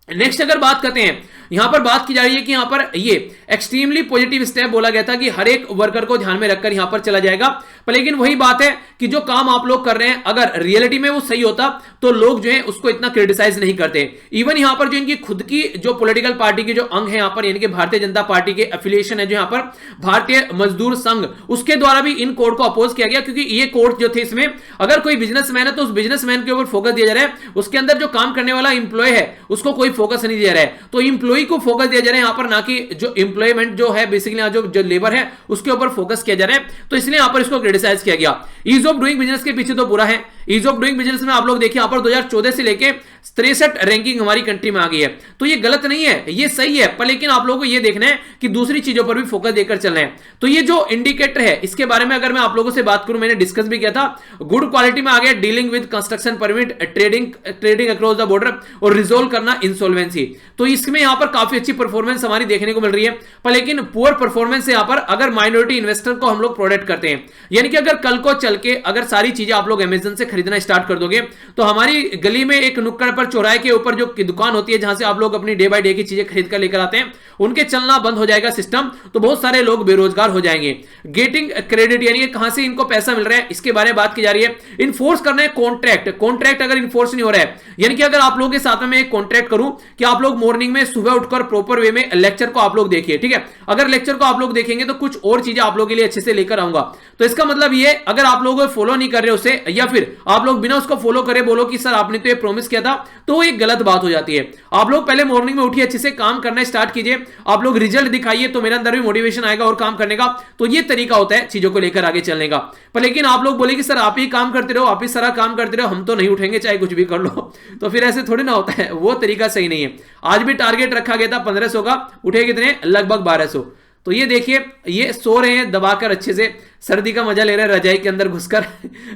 नेक्स्ट अगर बात करते हैं, यहां पर बात की जा रही है कि यहां पर ये एक्सट्रीमली पॉजिटिव स्टेप बोला गया था कि हर एक वर्कर को ध्यान में रखकर यहां पर चला जाएगा। पर लेकिन वही बात है कि जो काम आप लोग कर रहे हैं अगर रियलिटी में वो सही होता तो लोग जो है उसको इतना क्रिटिसाइज नहीं करते। इवन यहां पर जो इनकी खुद की जो पॉलिटिकल पार्टी के जो अंग है यहां पर, यानी कि भारतीय जनता पार्टी के एफिलिएशन है जो यहां पर भारतीय मजदूर संघ, उसके द्वारा भी इन कोड को अपोज किया गया, क्योंकि ये कोड जो थे इसमें अगर कोई बिजनेसमैन है तो उस बिजनेसमैन के ऊपर फोकस दिया जा रहा है, उसके अंदर जो काम करने वाला इंप्लॉय है उसको कोई फोकस नहीं दिया जा रहा है। तो इंप्लॉय को फोकस दिया जा रहा है यहां पर, ना कि जो एम्प्लॉयमेंट जो है बेसिकली जो लेबर है उसके ऊपर फोकस किया जा रहा है। तो इसलिए यहां पर इसको क्रिटिसाइज किया गया। ईज ऑफ डूइंग बिजनेस के पीछे तो बुरा है। ईज ऑफ डूइंग बिजनेस में आप लोग देखिए यहां पर 2014 से लेके 63 रैंकिंग हमारी कंट्री में आ गई है। तो ये गलत नहीं है, ये सही है, पर लेकिन आप लोगों को ये देखना है कि दूसरी चीजों पर भी फोकस देकर चलना है। तो ये जो इंडिकेटर है इसके बारे में अगर मैं आप लोगों से बात करूं, मैंने डिस्कस भी किया था, गुड क्वालिटी में आ गया dealing with construction permit, trading across the border और रिजोल्व करना इंसॉल्वेंसी। तो इसमें यहां पर काफी अच्छी परफॉर्मेंस हमारी देखने को मिल रही है। पर लेकिन पुअर परफॉर्मेंस यहां पर अगर माइनॉरिटी इन्वेस्टर को हम लोग प्रोटेक्ट करते हैं, यानी कि अगर कल को चल के अगर सारी चीजें आप लोग अमेजन से खरीदना स्टार्ट कर दोगे तो हमारी गली में एक नुक्कड़ पर चौराहे के ऊपर जो दुकान होती है जहां से आप लोग अपनी डे बाय डे की चीजें खरीद कर लेकर आते हैं, उनके चलना बंद हो जाएगा सिस्टम, तो बहुत सारे लोग बेरोजगार हो जाएंगे। गेटिंग क्रेडिट, यानी कि कहां से इनको पैसा मिल रहा है इसके बारे में बात की जा रही है। इन्फोर्स करना है कॉन्ट्रैक्ट अगर इन्फोर्स नहीं हो रहा है, यानी कि अगर आप लोगों के साथ में मैं एक कॉन्ट्रैक्ट करूं कि आप लोग मॉर्निंग में सुबह उठकर प्रॉपर वे में लेक्चर को आप लोग देखिए, ठीक है, अगर लेक्चर को आप लोग देखेंगे तो कुछ और चीजें आप लोगों के लिए अच्छे से लेकर आऊंगा। तो इसका मतलब ये अगर आप लोग फॉलो नहीं कर रहे उसे, या फिर आप लोग बिना उसको फॉलो करे बोलो कि सर आपने तो ये प्रॉमिस किया था, तो वो एक गलत बात हो जाती है। आप लोग पहले मॉर्निंग में उठिए, अच्छे से काम करना स्टार्ट कीजिए, आप लोग रिजल्ट दिखाइए तो मेरे अंदर भी मोटिवेशन आएगा और काम करने का। तो ये तरीका होता है चीजों को लेकर आगे चलने का। पर लेकिन आप लोग बोले कि सर आप ही काम करते रहो, आप ही सारा काम करते रहो, हम तो नहीं उठेंगे चाहे कुछ भी कर लो, तो फिर ऐसे थोड़ी ना होता है, वो तरीका सही नहीं है। आज भी टारगेट रखा गया था 1500 का, उठे कितने, लगभग 1200। तो ये देखिए ये सो रहे हैं दबाकर, अच्छे से सर्दी का मजा ले रहे हैं रजाई के अंदर घुसकर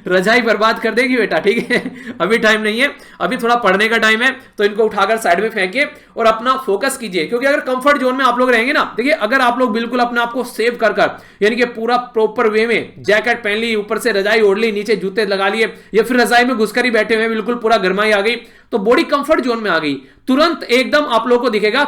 रजाई बर्बाद कर देगी बेटा, ठीक है, अभी टाइम नहीं है, अभी थोड़ा पढ़ने का टाइम है, तो इनको उठाकर साइड में फेंकिए और अपना फोकस कीजिए। क्योंकि अगर कंफर्ट जोन में आप लोग रहेंगे ना, देखिए अगर आप लोग बिल्कुल अपने आप को सेव कर यानी कि पूरा प्रॉपर वे में जैकेट पहन ली, ऊपर से रजाई ओढ़ ली, नीचे जूते लगा लिए, या फिर रजाई में घुसकर ही बैठे हुए बिल्कुल पूरा गर्माई आ गई, तो बॉडी कंफर्ट जोन में आ गई, तुरंत एकदम आप लोग को दिखेगा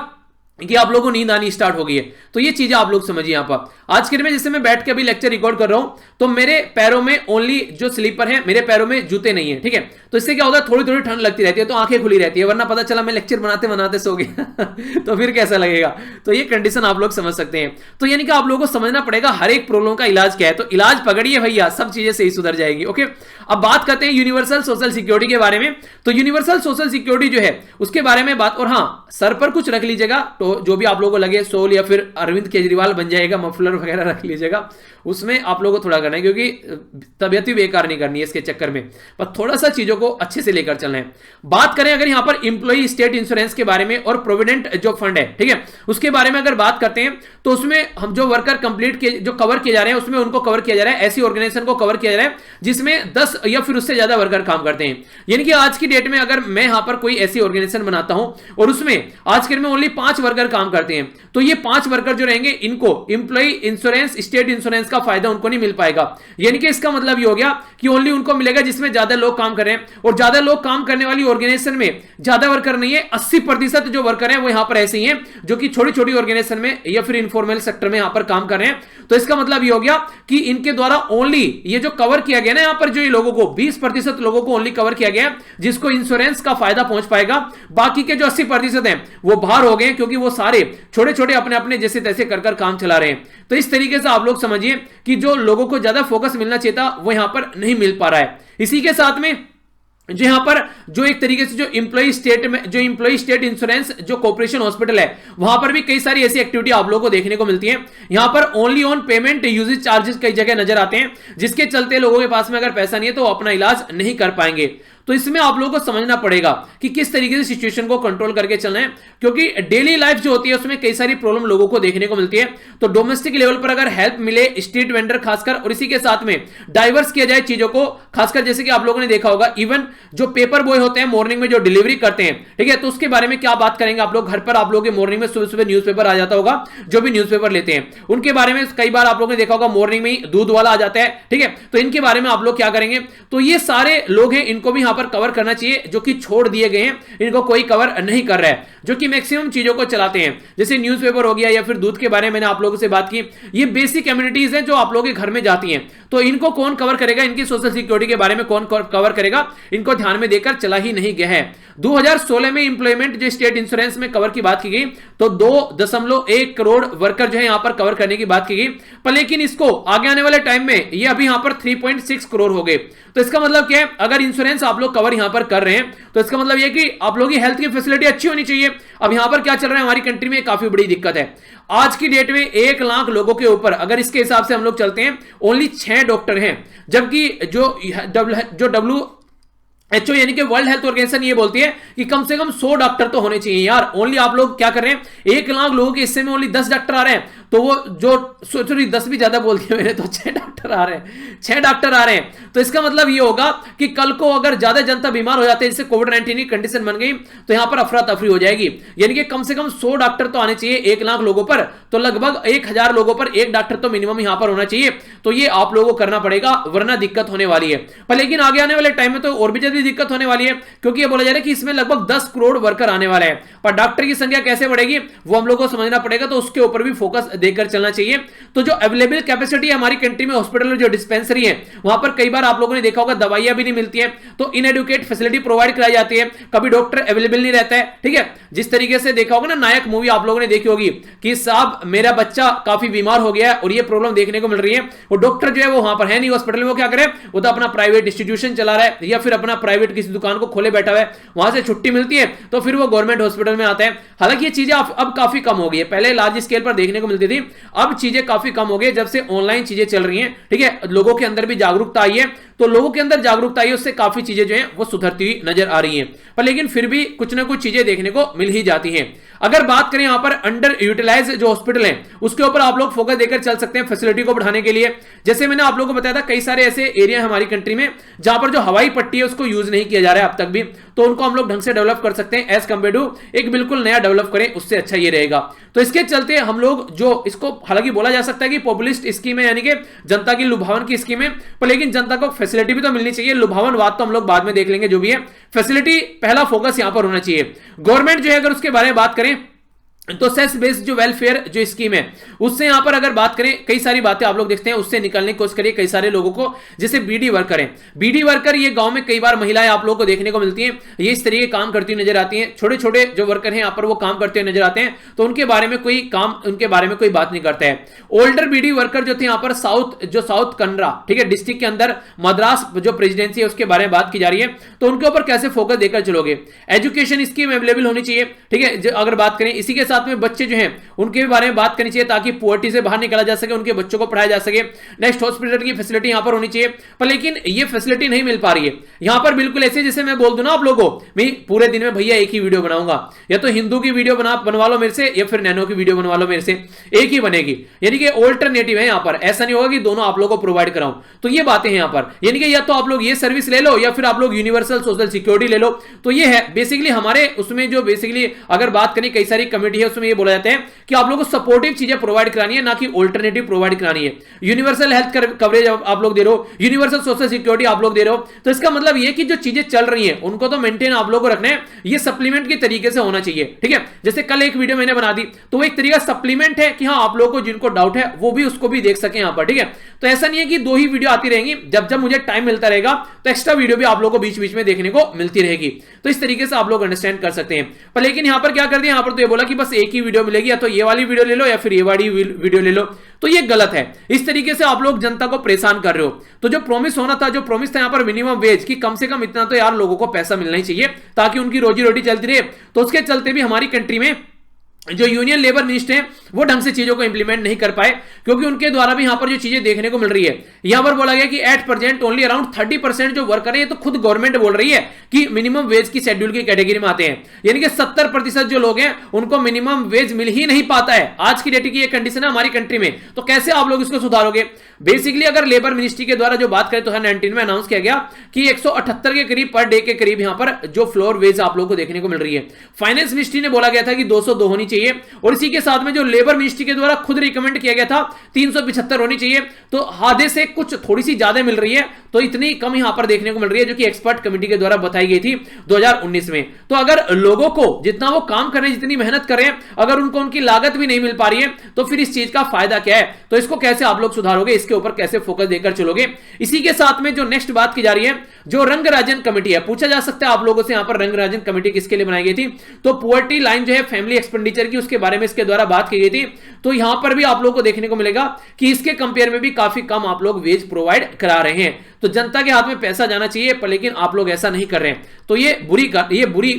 कि आप लोगों को नींद आनी स्टार्ट हो गई है। तो ये चीजें आप लोग समझिए। यहां पर आज के दिन में जैसे मैं बैठ के अभी लेक्चर रिकॉर्ड कर रहा हूं तो मेरे पैरों में ओनली जो स्लीपर है, मेरे पैरों में जूते नहीं है, ठीक है, तो इससे क्या होता है थोड़ी थोड़ी ठंड लगती रहती है, तो आंखें खुली रहती है, वरना पता चला मैं लेक्चर बनाते बनाते सो गया तो फिर कैसा लगेगा। तो ये कंडीशन आप लोग समझ सकते हैं। तो यानी कि आप लोगों को समझना पड़ेगा हर एक प्रॉब्लम का इलाज क्या है, तो इलाज पकड़िए भैया, सब चीजें सही सुधर जाएगी। ओके, अब बात करते हैं यूनिवर्सल सोशल सिक्योरिटी के बारे में। तो यूनिवर्सल सोशल सिक्योरिटी जो है उसके बारे में बात, और हाँ सर पर कुछ रख लीजिएगा, तो जो भी आप लोगों को लगे सोल या फिर अरविंद केजरीवाल बन जाएगा, मफलर वगैरह रख लीजिएगा, उसमें आप लोगों को थोड़ा करना है, क्योंकि तबियत भी बेकार नहीं करनी है इसके चक्कर में, पर थोड़ा सा चीजों को अच्छे से लेकर चलना है। बात करें अगर यहां पर इंप्लॉई स्टेट इंश्योरेंस के बारे में और प्रोविडेंट जो फंड है, ठीक है, उसके बारे में अगर बात करते हैं तो उसमें हम जो वर्कर कंप्लीट के जो कवर किए जा रहे हैं उसमें उनको कवर किया जा रहा है, ऐसी ऑर्गेनाइजेशन को कवर किया जा रहा है जिसमें 10 या फिर उससे ज्यादा वर्कर काम करते हैं। यानी कि आज की डेट में अगर मैं यहां पर कोई ऐसी ऑर्गेनाइजेशन बनाता हूं और उसमें आज के दिन में ओनली 5 वर्कर काम करते हैं, तो ये 5 वर्कर जो रहेंगे इनको इंप्लॉई इंश्योरेंस स्टेट इंश्योरेंस का फायदा उनको नहीं मिल पाएगा। यानी कि इसका मतलब ये हो गया कि ओनली उनको मिलेगा जिसमें ज्यादा लोग काम कर रहे हैं, और ज्यादा लोग काम करने वाली ऑर्गेनाइजेशन में ज्यादा वर्कर नहीं है, 80% जो वर्कर हैं वो यहां पर ऐसे ही हैं जो कि छोटी छोटी ऑर्गेनाइजेशन में या फिर इनफॉर्मल सेक्टर में यहां पर काम कर रहे हैं। तो इसका मतलब ये हो गया कि इनके द्वारा ओनली ये जो कवर किया गया ना यहां पर, जो ये लोगों को 20% लोगों को ओनली कवर किया गया जिसको इंश्योरेंस का फायदा पहुंच पाएगा। बाकी के जो 80% हैं वो बाहर हो गए, क्योंकि वो सारे छोटे छोटे अपने अपने जैसे तैसे कर काम चला रहे हैं। तो इस तरीके से आप लोग समझिए कि जो लोगों को ज्यादा फोकस मिलना चाहिए था वो यहां पर नहीं मिल पा रहा है। इसी के साथ में जो यहां पर जो एक तरीके से जो इंप्लॉई स्टेट इंश्योरेंस जो कॉर्पोरेशन हॉस्पिटल है वहां पर भी कई सारी ऐसी एक्टिविटी आप लोगों को देखने को मिलती है। यहां पर only on payment usages charges कई जगह नजर आते हैं, जिसके चलते लोगों के पास में अगर पैसा नहीं है तो वो अपना इलाज नहीं कर पाएंगे। तो इसमें आप लोगों को समझना पड़ेगा कि किस तरीके से सिचुएशन को कंट्रोल करके चलना है, क्योंकि डेली लाइफ जो होती है उसमें कई सारी प्रॉब्लम लोगों को देखने को मिलती है। तो डोमेस्टिक लेवल पर अगर हेल्प मिले स्ट्रीट वेंडर खासकर, और इसी के साथ में डाइवर्स किया जाए चीजों को, खासकर जैसे कि आप लोगों ने देखा होगा इवन जो पेपर बॉय होते हैं मॉर्निंग में जो डिलीवरी करते हैं, ठीक है, तो उसके बारे में क्या बात करेंगे आप लोग। घर पर आप लोगों के मॉर्निंग में सुबह सुबह न्यूज़पेपर आ जाता होगा, जो भी न्यूज़पेपर लेते हैं उनके बारे में कई बार आप लोगों ने देखा होगा मॉर्निंग में ही दूध वाला आ जाता है, ठीक है। तो इनके बारे में आप लोग क्या करेंगे, तो ये सारे लोग हैं, इनको भी यहां पर कवर करना चाहिए, जो कि छोड़ दिए गए हैं, इनको कोई कवर नहीं कर रहा है, जो कि मैक्सिमम चीजों को चलाते हैं, जैसे न्यूज़पेपर हो गया या फिर दूध के बारे में मैंने आप लोगों से बात की। ये बेसिक कम्युनिटीज हैं जो आप लोगों के घर में जाती हैं, तो इनको कौन कवर करेगा, इनकी सोशल सिक्योरिटी के बारे में कौन कवर करेगा, इनको ध्यान में देकर चला ही नहीं गया है। 2016 में इंप्लॉयमेंट जो स्टेट इंश्योरेंस में कवर की बात की गई, तो 2.1 करोड़ वर्कर जो है यहां पर कवर करने की बात की गई, पर लेकिन इसको आगे आने वाले टाइम में ये अभी यहां पर 3.6 करोड़ हो गए। तो इसका मतलब क्या है, अगर इंश्योरेंस आप लोग कवर यहां पर कर रहे हैं तो इसका मतलब यह कि आप लोगों की हेल्थ की फैसिलिटी अच्छी होनी चाहिए। अब यहां पर क्या चल रहा है हमारी कंट्री में, काफी बड़ी दिक्कत है। आज की डेट में 1 लाख लोगों के ऊपर अगर इसके हिसाब से हम लोग चलते हैं, ओनली 6 डॉक्टर हैं, जबकि जो WHO यानी कि वर्ल्ड हेल्थ ऑर्गेनाइजेशन ये बोलती है कि कम से कम 100 डॉक्टर तो होने चाहिए। यार ओनली आप लोग क्या कर रहे हैं, 1 लाख लोगों के हिस्से में ओनली 10 डॉक्टर आ रहे हैं, तो वो जो सॉरी 10 भी ज्यादा बोल दिया मैंने, तो 6 डॉक्टर आ रहे हैं, 6 डॉक्टर आ रहे हैं। तो इसका मतलब ये होगा कि कल को अगर ज्यादा जनता बीमार हो जाते हैं, जैसे कोविड-19 की कंडीशन बन गई, तो यहां पर अफरा तफरी हो जाएगी। यानी कि कम से कम 100 डॉक्टर तो आने चाहिए 1 लाख लोगों पर, तो लगभग 1000 लोगों पर 1 डॉक्टर तो मिनिमम यहां पर होना चाहिए। तो ये आप लोगों को करना पड़ेगा, वरना दिक्कत होने वाली है। पर लेकिन आगे आने वाले टाइम में तो और भी ज्यादा दिक्कत होने वाली है, क्योंकि ये बोला जा रहा है कि इसमें लगभग 10 करोड़ वर्कर आने वाले हैं। पर डॉक्टर की संख्या कैसे बढ़ेगी वो हम लोग को समझना पड़ेगा, तो उसके ऊपर भी फोकस देकर चलना चाहिए। तो जो अवेलेबल कैपेसिटी है हमारी कंट्री में, हॉस्पिटल और जो डिस्पेंसरी है, वहां पर कई बार आप लोगों ने देखा होगा दवाइयां भी नहीं मिलती है, तो इनएडुकेट फैसिलिटी प्रोवाइड कराई जाती है, कभी डॉक्टर अवेलेबल नहीं रहता है, ठीक है। जिस तरीके से देखा होगा ना, नायक मूवी आप लोगों ने देखी होगी कि साहब मेरा बच्चा काफी बीमार हो गया है और ये प्रॉब्लम देखने को मिल रही है, वो डॉक्टर जो है वो वहां पर है नहीं हॉस्पिटल में, वो क्या करे, वो तो अपना प्राइवेट इंस्टीट्यूशन चला रहा है या फिर अपना प्राइवेट किसी दुकान को खोले बैठा हुआ है, वहां से छुट्टी मिलती है तो फिर वो गवर्नमेंट हॉस्पिटल में आता है। हालांकि ये चीजें अब काफी कम हो गई है, पहले लार्ज स्केल पर देखने को मिलती थी, अब चीजें काफी कम हो गई जब से ऑनलाइन चीजें चल रही हैं, ठीक है। लोगों के अंदर भी जागरूकता आई है, तो लोगों के अंदर जागरूकता आई है, उससे काफी चीजें जो हैं वो सुधरती हुई नजर आ रही हैं, पर लेकिन फिर भी कुछ ना कुछ चीजें देखने को मिल ही जाती हैं। अगर बात करें यहां पर अंडर यूटिलाइज जो हॉस्पिटल हैं, उसके ऊपर आप लोग फोकस देकर चल सकते हैं फैसिलिटी को बढ़ाने के लिए। जैसे मैंने आप लोगों को बताया था, कई सारे ऐसे एरिया है हमारी कंट्री में जहां पर जो हवाई पट्टी है उसको यूज नहीं किया जा रहा है अब तक भी, तो उनको हम लोग ढंग से डेवलप कर सकते हैं एज कंपेयर टू एक बिल्कुल नया डेवलप करें, उससे अच्छा ये रहेगा। तो इसके चलते हम लोग जो इसको, हालांकि बोला जा सकता है कि पॉपुलिस्ट स्कीम है, यानी कि जनता की लुभावन की स्कीम है, पर लेकिन जनता को फैसिलिटी भी तो मिलनी चाहिए। लुभावन बात तो हम लोग बाद में देख लेंगे, जो भी है फैसिलिटी पहला फोकस यहां पर होना चाहिए। गवर्नमेंट जो है अगर उसके बारे में बात करें तो सेस बेस्ड जो वेलफेयर जो स्कीम है, उससे यहां पर अगर बात करें, कई सारी बातें आप लोग देखते हैं, उससे निकलने की कोशिश करिए कई सारे लोगों को। जैसे बीडी वर्कर हैं, बीडी वर्कर ये गांव में कई बार महिलाएं आप लोगों को देखने को मिलती हैं, ये इस तरीके काम करती हुई नजर आती हैं। छोटे छोटे जो वर्कर हैं यहां पर वो काम करते हुए नजर आते हैं, तो उनके बारे में कोई बात नहीं करता है। ओल्डर बीडी वर्कर जो थे यहां पर साउथ कन्नड़ा, ठीक है, डिस्ट्रिक्ट के अंदर मद्रास जो प्रेसिडेंसी है उसके बारे में बात की जा रही है, तो उनके ऊपर कैसे फोकस देकर चलोगे। एजुकेशन स्कीम अवेलेबल होनी चाहिए, ठीक है, अगर बात करें। इसी के साथ में बच्चे जो हैं उनके भी बारे में बात करनी चाहिए, ताकि पॉवर्टी से बाहर निकला जा सके, उनके बच्चों को पढ़ाया जा सके। नेक्स्ट, हॉस्पिटल की फैसिलिटी यहां पर होनी चाहिए, पर लेकिन ये फैसिलिटी नहीं मिल पा रही है यहां पर। बिल्कुल ऐसे जैसे मैं बोल दूं ना आप लोगों को, मैं पूरे दिन में भैया एक ही वीडियो बनाऊंगा, या तो हिंदू की वीडियो बनवा लो मेरे से, या फिर नैनो की वीडियो बनवा लो मेरे से, एक ही बनेगी। यानी कि ऑल्टरनेटिव है यहां पर, ऐसा नहीं होगा कि दोनों आप लोगों को प्रोवाइड कराऊं। तो ये बातें हैं यहां पर, यानी कि या तो आप लोग ये सर्विस ले लो, या फिर आप लोग यूनिवर्सल सोशल सिक्योरिटी ले लो। तो ये है बेसिकली हमारे उसमें जो बेसिकली अगर बात करें कई सारी कमेटी है, उसमें ये बोला जाता है कि आप लोगों को सपोर्टिव चीजें प्रोवाइड करानी है, ना कि ऑल्टरनेटिव प्रोवाइड करानी है। यूनिवर्सल हेल्थ कवरेज आप लोग दे रहे हो, यूनिवर्सल सोशल सिक्योरिटी आप लोग दे रहे हो, तो इसका मतलब ये कि जो चीजें चल रही हैं उनको तो मेंटेन आप लोगों को रखना है, ये सप्लीमेंट के तरीके से होना चाहिए, ठीक है। जैसे कल एक वीडियो मैंने बना दी, तो वो एक तरीका सप्लीमेंट है कि हाँ आप लोगों को जिनको डाउट है वो भी उसको भी देख सके यहां पर, ठीक है। तो ऐसा नहीं है कि 2 ही वीडियो आती रहेंगी, जब जब मुझे टाइम मिलता रहेगा तो एक्स्ट्रा वीडियो भी आप लोगों को बीच बीच में देखने को मिलती रहेगी। तो इस तरीके से आप लोग अंडरस्टैंड कर सकते हैं। पर लेकिन यहां पर क्या कर दिया, यहां पर तो ये बोला कि बस एक ही वीडियो मिलेगी, या तो ये वाली वीडियो ले लो या फिर ये वाली वीडियो ले लो, तो ये गलत है। इस तरीके से आप लोग जनता को परेशान कर रहे हो। तो जो प्रॉमिस होना था, जो प्रॉमिस था यहां पर मिनिमम वेज की कम से कम इतना तो यार लोगों को पैसा मिलना ही चाहिए, ताकि उनकी रोजी रोटी चलती रहे। तो उसके चलते भी हमारी कंट्री में जो यूनियन लेबर मिनिस्टर हैं वो ढंग से चीजों को इंप्लीमेंट नहीं कर पाए, क्योंकि उनके द्वारा भी यहां पर जो चीजें देखने को मिल रही है, यहां पर बोला गया कि एट प्रेजेंट ओनली अराउंड 30% जो वर्कर है, ये तो खुद गवर्नमेंट बोल रही है कि मिनिमम वेज की शेड्यूल की कैटेगरी में आते हैं, यानी कि 70% जो लोग हैं उनको मिनिमम वेज मिल ही नहीं पाता है। आज की डेट की ये कंडीशन है हमारी कंट्री में, तो कैसे आप लोग इसको सुधारोगे? बेसिकली अगर लेबर मिनिस्ट्री के द्वारा जो बात करें तो 2019 में अनाउंस किया गया कि 178 के करीब पर डे के करीब यहां पर जो फ्लोर वेज आप लोग को देखने को मिल रही है। फाइनेंस मिनिस्ट्री ने बोला गया था कि 202 होनी चाहिए, और इसी के साथ में जो लेबर मिनिस्ट्री के द्वारा खुद रिकमेंड किया गया था 375 होनी चाहिए, तो आधे से कुछ थोड़ी सी ज्यादा मिल रही है, तो इतनी कम यहां पर देखने को मिल रही है जो कि एक्सपर्ट कमेटी के द्वारा बताई गई थी 2019 में। तो अगर लोगों को जितना वो काम कर रहे हैं, जितनी मेहनत कर रहे हैं, अगर उनको उनकी लागत भी नहीं मिल पा रही है, तो फिर इस चीज का फायदा क्या है? तो इसको कैसे आप लोग सुधारोगे, इसके ऊपर कैसे फोकस देकर चलोगे? इसी के साथ में जो नेक्स्ट बात की जा रही है, जो रंगराजन कमेटी है, पूछा जा सकता है आप लोगों से यहां पर रंगराजन कमेटी किसके लिए बनाई गई थी? तो पुअर्टी लाइन जो है फैमिली एक्सपेंडिचर की, उसके बारे में इसके द्वारा बात की गई थी। तो यहां पर भी आप लोगों को देखने को मिलेगा कि इसके कंपेयर में भी काफी कम आप लोग वेज प्रोवाइड करा रहे हैं। तो जनता के हाथ में पैसा जाना चाहिए, पर लेकिन आप लोग ऐसा नहीं कर रहे हैं, तो ये बुरी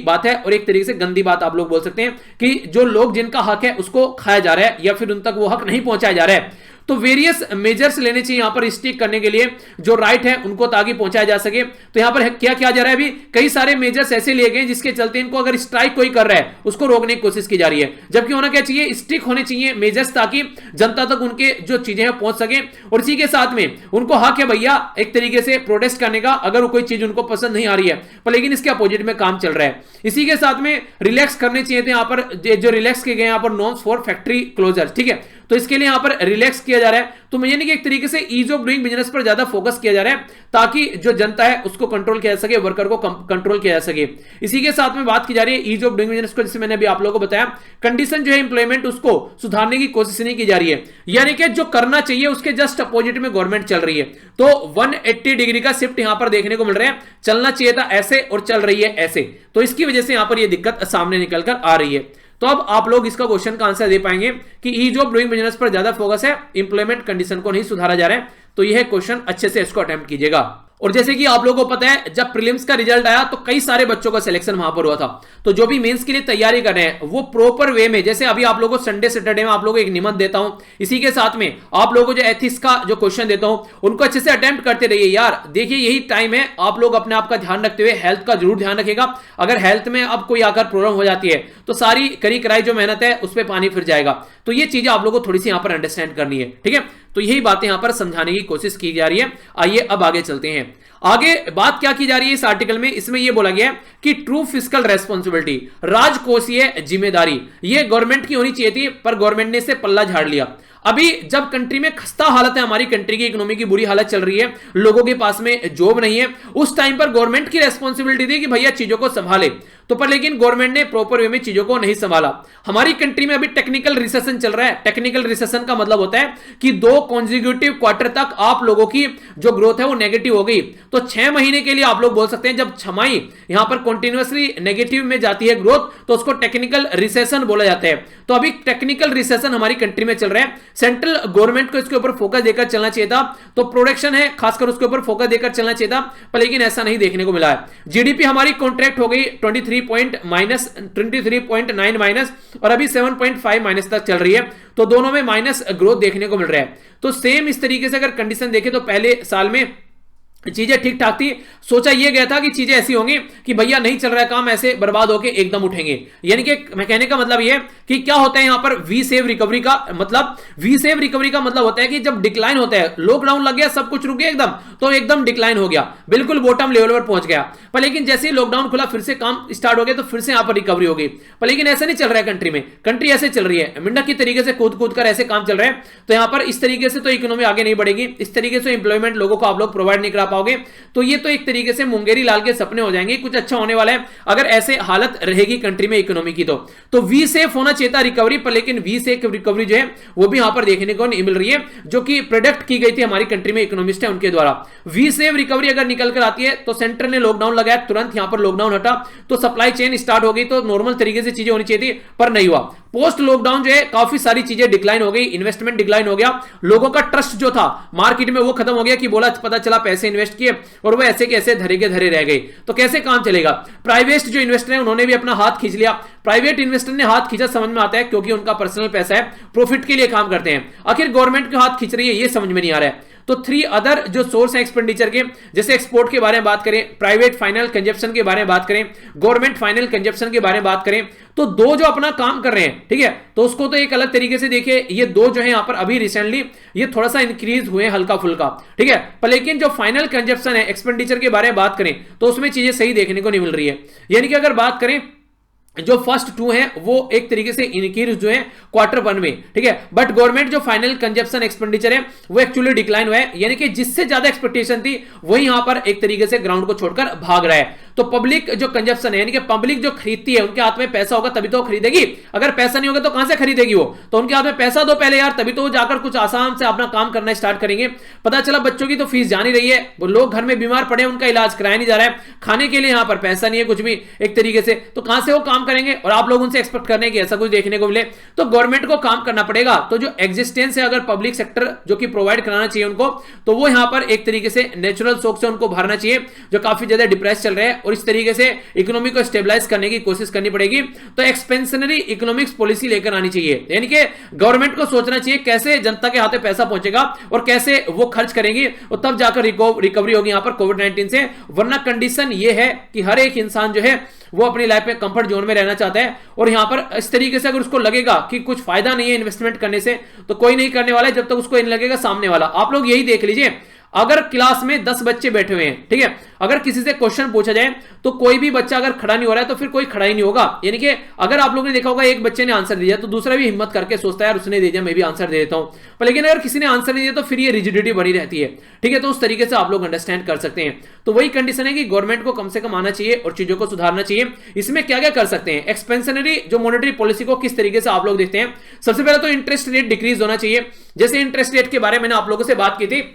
बात है, और एक तरीके से गंदी बात आप लोग बोल सकते हैं कि जो लोग जिनका हक है उसको खाया जा रहा है, या फिर उन तक वो हक नहीं पहुंचाया जा रहा है। तो वेरियस मेजर्स लेने चाहिए यहां पर स्टिक करने के लिए, जो राइट है उनको ताकि पहुंचाया जा सके। तो यहां पर क्या किया जा रहा है? अभी कई सारे मेजर्स ऐसे लिए गए जिसके चलते इनको अगर स्ट्राइक कोई कर रहा है उसको रोकने की कोशिश की जा रही है, जबकि होना क्या चाहिए? स्टिक होने चाहिए मेजर्स, ताकि जनता तक उनके जो चीजें हैं पहुंच सके। और इसी के साथ में उनको हक है भैया एक तरीके से प्रोटेस्ट करने का, अगर कोई चीज उनको पसंद नहीं आ रही है, पर लेकिन इसके अपोजिट में काम चल रहा है। इसी के साथ में रिलैक्स करने चाहिए थे यहां पर, जो रिलैक्स किए गए यहां पर नॉर्म्स फॉर फैक्ट्री क्लोजर, ठीक है, तो इसके लिए यहां पर रिलैक्स किया जा रहा है। तो यानी कि एक तरीके से ईज ऑफ डूइंग बिजनेस पर ज्यादा फोकस किया जा रहा है, ताकि जो जनता है उसको कंट्रोल किया जा सके, वर्कर को कंट्रोल किया जा सके। इसी के साथ में बात की जा रही है ईज ऑफ डूइंग बिजनेस को, जैसे मैंने अभी आप लोगों को बताया, कंडीशन जो है इंप्लॉयमेंट उसको सुधारने की कोशिश नहीं की जा रही है, यानी कि जो करना चाहिए उसके जस्ट अपोजिट में गवर्नमेंट चल रही है। तो 180 डिग्री का शिफ्ट यहां पर देखने को मिल रहा है, चलना चाहिए था ऐसे और चल रही है ऐसे, तो इसकी वजह से यहां पर यह दिक्कत सामने निकल कर आ रही है। तो अब आप लोग इसका क्वेश्चन का आंसर दे पाएंगे कि ईज ऑफ डूइंग बिजनेस पर ज्यादा फोकस है, इंप्लॉयमेंट कंडीशन को नहीं सुधारा जा रहा है। तो यह क्वेश्चन अच्छे से इसको अटेम्प्ट कीजिएगा। और जैसे कि आप लोगों को पता है, जब प्रीलिम्स का रिजल्ट आया तो कई सारे बच्चों का सिलेक्शन वहां पर हुआ था, तो जो भी मेंस के लिए तैयारी कर रहे हैं वो प्रॉपर वे में, जैसे अभी आप लोगों को संडे सैटरडे में आप लोगों को एक निबंध देता हूं, इसी के साथ में आप लोगों को जो एथिक्स का जो क्वेश्चन देता हूं उनको अच्छे से अटेम्प्ट करते रहिए यार। देखिए यही टाइम है, आप लोग अपने आप का ध्यान रखते हुए हेल्थ का जरूर ध्यान रखेगा। अगर हेल्थ में अब कोई आकर प्रॉब्लम हो जाती है तो सारी करी कराई जो मेहनत है उस पर पानी फिर जाएगा। तो ये चीजें आप लोगों को थोड़ी सी यहां पर अंडरस्टैंड करनी है, ठीक है। तो यही बातें यहां पर समझाने की कोशिश की जा रही है। आइए अब आगे चलते हैं। आगे बात क्या की जा रही है इस आर्टिकल में? इसमें यह बोला गया है कि ट्रू फिस्कल रेस्पॉन्सिबिलिटी, राजकोषीय जिम्मेदारी, ये गवर्नमेंट की होनी चाहिए थी, पर गवर्नमेंट ने इसे पल्ला झाड़ लिया। अभी जब कंट्री में खस्ता हालत है, हमारी कंट्री की इकोनॉमी की बुरी हालत चल रही है, लोगों के पास में जॉब नहीं है, उस टाइम पर गवर्नमेंट की रेस्पॉन्सिबिलिटी थी कि भैया चीजों को संभाले, तो पर लेकिन गवर्नमेंट ने प्रॉपर वे में चीजों को नहीं संभाला। हमारी कंट्री में अभी टेक्निकल रिसेशन चल रहा है। टेक्निकल रिसेशन का मतलब होता है कि 2 कॉन्जिक्यूटिव क्वार्टर तक आप लोगों की जो ग्रोथ है वो नेगेटिव हो गई। तो 6 महीने के लिए आप लोग बोल सकते हैं, जब छमाही यहां पर कंटिन्यूअसली नेगेटिव में जाती है ग्रोथ, तो उसको टेक्निकल रिसेशन बोला जाता है। तो अभी टेक्निकल रिसेशन हमारी कंट्री में चल रहा है। सेंट्रल गवर्नमेंट को इसके ऊपर फोकस देकर चलना चाहिए था, तो प्रोडक्शन है खासकर उसके ऊपर फोकस देकर चलना चाहिए था, पर लेकिन ऐसा नहीं देखने को मिला है। जीडीपी हमारी कॉन्ट्रैक्ट हो गई 23.9 माइनस, और अभी 7.5 माइनस तक चल रही है, तो दोनों में माइनस ग्रोथ देखने को मिल रहा है। तो सेम इस तरीके से अगर कंडीशन देखें तो पहले साल में चीजें ठीक ठाक थी, सोचा यह गया था कि चीजें ऐसी होंगी कि भैया नहीं चल रहा है काम, ऐसे बर्बाद होके एकदम उठेंगे। यानी कि मैं कहने का मतलब यह कि क्या होता है यहां पर वी सेव रिकवरी का मतलब, वी सेव रिकवरी का मतलब होता है कि जब डिक्लाइन होता है, लॉकडाउन लग गया, सब कुछ रुक गया एकदम, तो एकदम डिक्लाइन हो गया, बिल्कुल बॉटम लेवल पर पहुंच गया। पर लेकिन जैसे ही लॉकडाउन खुला, फिर से काम स्टार्ट हो गया, तो फिर से यहां पर रिकवरी हो गई। पर लेकिन ऐसा नहीं चल रहा है कंट्री में, कंट्री ऐसे चल रही है मिंडक की तरीके से कूद कूद कर ऐसे काम चल रहा है। तो यहां पर इस तरीके से तो इकोनॉमी आगे नहीं बढ़ेगी, इस तरीके से एम्प्लॉयमेंट लोगों को आप लोग प्रोवाइड नहीं करा पाओगे। तो ये तो एक तरीके से मुंगेरी लाल के सपने हो जाएंगे, कुछ अच्छा होने वाला है अगर ऐसे हालत रहेगी कंट्री में इकोनॉमी की। तो वी सेफ होना चाहिए था रिकवरी, पर लेकिन वी सेफ रिकवरी जो है वो भी यहां पर देखने को नहीं मिल रही है, जो कि प्रेडिक्ट की गई थी हमारी कंट्री में इकोनॉमिस्ट है उनके द्वारा। वी सेफ रिकवरी अगर निकल कर आती है तो सेंटर ने लॉकडाउन लगाया, तुरंत यहां पर लॉकडाउन हटा, तो सप्लाई चेन स्टार्ट हो गई, तो नॉर्मल तरीके से चीजें होनी चाहिए थी, पर नहीं हुआ। पोस्ट लॉकडाउन जो है काफी सारी चीजें डिक्लाइन हो गई, इन्वेस्टमेंट डिक्लाइन हो गया, लोगों का ट्रस्ट जो था मार्केट में वो खत्म हो गया कि बोला पता चला पैसे इन्वेस्ट किए और वो ऐसे के ऐसे धरे के धरे रह गए, तो कैसे काम चलेगा। प्राइवेट जो इन्वेस्टर है उन्होंने भी अपना हाथ खींच लिया, प्राइवेट इन्वेस्टर ने हाथ खींचा समझ में आता है क्योंकि उनका पर्सनल पैसा है, प्रॉफिट के लिए काम करते हैं। आखिर गवर्नमेंट के हाथ खींच रही है ये समझ में नहीं आ रहा है। तो 3 अदर जो सोर्स है एक्सपेंडिचर के, जैसे एक्सपोर्ट के बारे में बात करें, प्राइवेट फाइनल कंजप्शन के बारे में बात करें, गवर्नमेंट फाइनल कंजप्शन के बारे में बात करें, तो 2 जो अपना काम कर रहे हैं, ठीक है, तो उसको तो एक अलग तरीके से देखिए, ये 2 जो है यहां पर अभी रिसेंटली ये थोड़ा सा इंक्रीज हुए हल्का फुल्का, ठीक है, पर लेकिन जो फाइनल कंजप्शन है एक्सपेंडिचर के बारे में बात करें तो उसमें चीजें सही देखने को नहीं मिल रही है। यानी कि अगर बात करें जो फर्स्ट 2 हैं वो एक तरीके से इंक्रीज जो है Q1 में, ठीक है, बट गवर्नमेंट जो फाइनल कंजप्शन एक्सपेंडिचर है वो एक्चुअली डिक्लाइन हुआ है, यानी कि जिससे ज्यादा एक्सपेक्टेशन थी वही यहां पर एक तरीके से ग्राउंड को छोड़कर भाग रहा है। तो पब्लिक जो कंजप्शन है यानी कि पब्लिक जो खरीदती है उनके हाथ में पैसा होगा तभी तो खरीदेगी, अगर पैसा नहीं होगा तो कहां से खरीदेगी वो, तो उनके हाथ में पैसा दो पहले यार, तभी तो वो जाकर कुछ आसान से अपना काम करना स्टार्ट करेंगे। पता चला बच्चों की तो फीस जा नहीं रही है, वो लोग घर में बीमार पड़े उनका इलाज कराया नहीं जा रहा है, खाने के लिए यहां पर पैसा नहीं है कुछ भी एक तरीके से, तो कहां से वो काम करेंगे और आप लोग उनसे एक्सपेक्ट करने की ऐसा कुछ देखने को मिले, तो गवर्नमेंट को काम करना पड़ेगा। तो जो एग्जिस्टेंस है अगर पब्लिक सेक्टर जो कि प्रोवाइड कराना चाहिए उनको, तो वो यहां पर एक तरीके से नेचुरल शॉक से उनको भरना चाहिए जो काफी ज्यादा डिप्रेस चल रहे हैं, और इस तरीके से इकोनॉमी को स्टेबलाइज करने की कोशिश करनी पड़ेगी। तो एक्सपेंशनरी इकोनॉमिक्स पॉलिसी लेकर आनी चाहिए, यानी कि गवर्नमेंट को सोचना चाहिए कैसे जनता के हाथ में पैसा पहुंचेगा और कैसे वो खर्च करेंगे, और तब जाकर रिकवरी होगी यहां पर कोविड-19 से। वरना कंडीशन ये है कि हर एक इंसान जो है वो अपनी लाइफ में कंफर्ट जोन में रहना चाहता है, और यहां पर इस तरीके से अगर उसको लगेगा कि कुछ फायदा नहीं है इन्वेस्टमेंट करने से तो कोई नहीं करने वाला है जब तक उसको इन लगेगा सामने वाला। आप लोग यही देख लीजिए, अगर क्लास में 10 बच्चे बैठे हुए हैं, ठीक है, अगर किसी से क्वेश्चन पूछा जाए तो कोई भी बच्चा अगर खड़ा नहीं हो रहा है तो फिर कोई खड़ा ही नहीं होगा। यानी कि अगर आप लोगों ने देखा होगा एक बच्चे ने आंसर दिया तो दूसरा भी हिम्मत करके सोचता है यार उसने दे दिया मैं भी आंसर दे देता हूं, पर लेकिन अगर किसी ने आंसर नहीं दिया तो फिर ये रिजिडिटी बनी रहती है, ठीक है। तो उस तरीके से आप लोग अंडरस्टैंड कर सकते हैं। तो वही कंडीशन है कि गवर्नमेंट को कम से कम आना चाहिए और चीजों को सुधारना चाहिए। इसमें क्या क्या कर सकते हैं, एक्सपेंशनरी जो मॉनेटरी पॉलिसी को किस तरीके से आप लोग देखते हैं। सबसे पहले तो इंटरेस्ट रेट डिक्रीज होना चाहिए, जैसे इंटरेस्ट रेट के बारे में मैंने आप लोगों से बात की थी,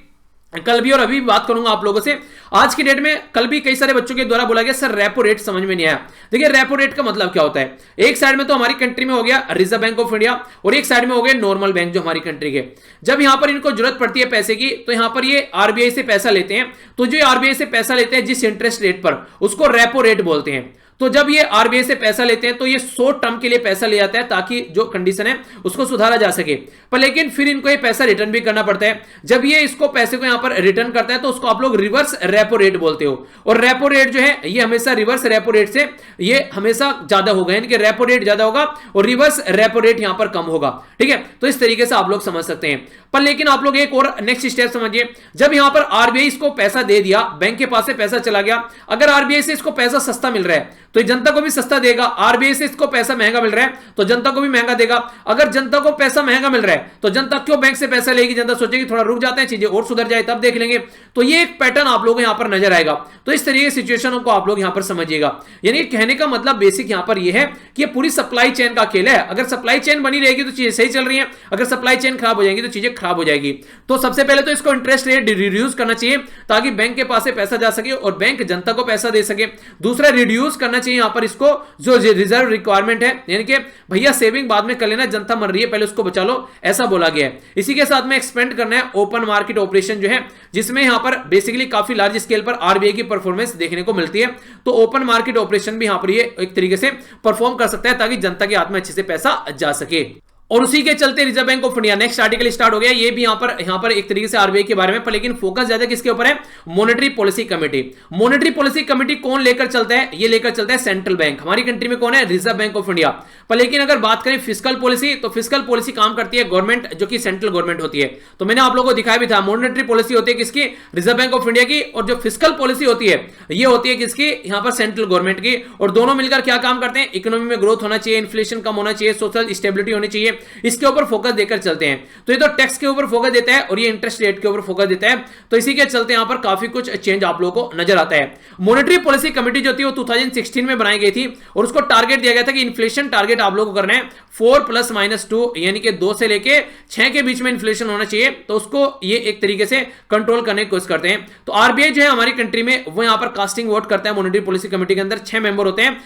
कल भी और अभी भी बात करूंगा आप लोगों से। आज की डेट में कल भी कई सारे बच्चों के द्वारा बोला गया सर रेपो रेट समझ में नहीं आया। देखिए रेपो रेट का मतलब क्या होता है, एक साइड में तो हमारी कंट्री में हो गया रिजर्व बैंक ऑफ इंडिया और एक साइड में हो गए नॉर्मल बैंक जो हमारी कंट्री के। जब यहां पर इनको जरूरत पड़ती है पैसे की तो यहां पर ये आरबीआई से पैसा लेते हैं, तो जो आरबीआई से पैसा लेते हैं जिस इंटरेस्ट रेट पर उसको रेपो रेट बोलते हैं। तो जब ये आरबीआई से पैसा लेते हैं तो ये शॉर्ट टर्म के लिए पैसा ले जाता है ताकि जो कंडीशन है उसको सुधारा जा सके, पर लेकिन फिर इनको ये पैसा रिटर्न भी करना पड़ता है। जब ये इसको पैसे को यहां पर रिटर्न करता है तो उसको आप लोग रिवर्स रेपो रेट बोलते हो, और रेपो रेट जो है ये हमेशा रिवर्स रेपो रेट से ये हमेशा ज्यादा होगा, यानी कि रेपो रेट ज्यादा होगा और रिवर्स रेपो रेट यहां पर कम होगा, ठीक है। तो इस तरीके से आप लोग समझ सकते हैं। पर लेकिन आप लोग एक और नेक्स्ट स्टेप समझिए, जब यहां पर आरबीआई इसको पैसा दे दिया, बैंक के पास से पैसा चला गया, अगर आरबीआई से इसको पैसा सस्ता मिल रहा है तो जनता को भी सस्ता देगा, आरबीआई से इसको पैसा महंगा मिल रहा है तो जनता को भी महंगा देगा। अगर जनता को पैसा महंगा मिल रहा है तो जनता क्यों बैंक से पैसा लेगी, जनता सोचेगी थोड़ा रुक जाते हैं चीजें और सुधर जाए तब देख लेंगे। तो ये एक पैटर्न आप लोगों को यहां पर नजर आएगा। तो इस तरीके की सिचुएशन को आप लोग यहां पर समझिएगा। यानी कहने का मतलब बेसिक यहां पर यह है कि पूरी सप्लाई चेन का खेल है। अगर सप्लाई चेन बनी रहेगी तो चीजें सही चल रही है, अगर सप्लाई चेन खराब हो जाएगी तो चीजें खराब हो जाएगी। तो सबसे पहले तो इसको इंटरेस्ट रेट रिड्यूस करना चाहिए ताकि बैंक के पास से पैसा जा सके और बैंक जनता को पैसा दे सके। दूसरा रिड्यूस करना चाहिए यहां पर इसको जो रिजर्व रिक्वायरमेंट है, यानी कि भैया सेविंग बाद में कर लेना, जनता मर रही है पहले उसको बचा लो, ऐसा बोला गया है। इसी के साथ में एक्सपेंड करना है ओपन मार्केट ऑपरेशन जो है, जिसमें यहां पर बेसिकली काफी लार्ज स्केल पर आरबीआई की परफॉर्मेंस देखने को मिलती है। तो ओपन मार्केट ऑपरेशन भी यहां पर ये एक तरीके से परफॉर्म कर सकता है ताकि जनता के हाथ में अच्छे से पैसा जा सके। और उसी के चलते reserve bank of India next article start हो गया, ये भी यहां पर एक तरीके से आरबीआई के बारे में, पर लेकिन फोकस ज्यादा किसके ऊपर है, monetary policy committee. Monetary policy committee कौन लेकर चलता है, ये लेकर चलता है सेंट्रल बैंक। हमारी कंट्री में कौन है, रिजर्व बैंक ऑफ इंडिया। पर लेकिन अगर बात करें फिस्कल पॉलिसी, तो फिस्कल पॉलिसी काम करती है गवर्नमेंट जो कि सेंट्रल गवर्नमेंट होती है। तो मैंने आप लोगों को दिखाया भी था, मॉनेटरी पॉलिसी होती है किसकी, रिजर्व बैंक ऑफ इंडिया की, और जो फिस्कल पॉलिसी होती है ये होती है किसकी, यहां पर सेंट्रल गवर्नमेंट की। और दोनों मिलकर क्या काम करते हैं, इकोनॉमी में ग्रोथ होना चाहिए, इन्फ्लेशन कम होना चाहिए, सोशल स्टेबिलिटी होनी चाहिए, इसके ऊपर फोकस देकर चलते हैं। तो ये तो टैक्स के ऊपर फोकस देता है और ये इंटरेस्ट रेट के ऊपर फोकस देता है। तो इसी के चलते यहां पर काफी कुछ चेंज आप लोगों को नजर आता है। मॉनेटरी पॉलिसी कमेटी जो थी वो 2016 में बनाई गई थी और उसको टारगेट दिया गया था कि इन्फ्लेशन टारगेट आप लोगों को करना है 4+-2 यानी कि 2 से लेके 6 के बीच में इन्फ्लेशन होना चाहिए। तो उसको ये एक तरीके से कंट्रोल करने की कोशिश करते हैं। तो आरबीआई जो है हमारी कंट्री में वो यहां पर कास्टिंग वोट करता है। मॉनेटरी पॉलिसी कमेटी के अंदर 6 मेंबर होते हैं,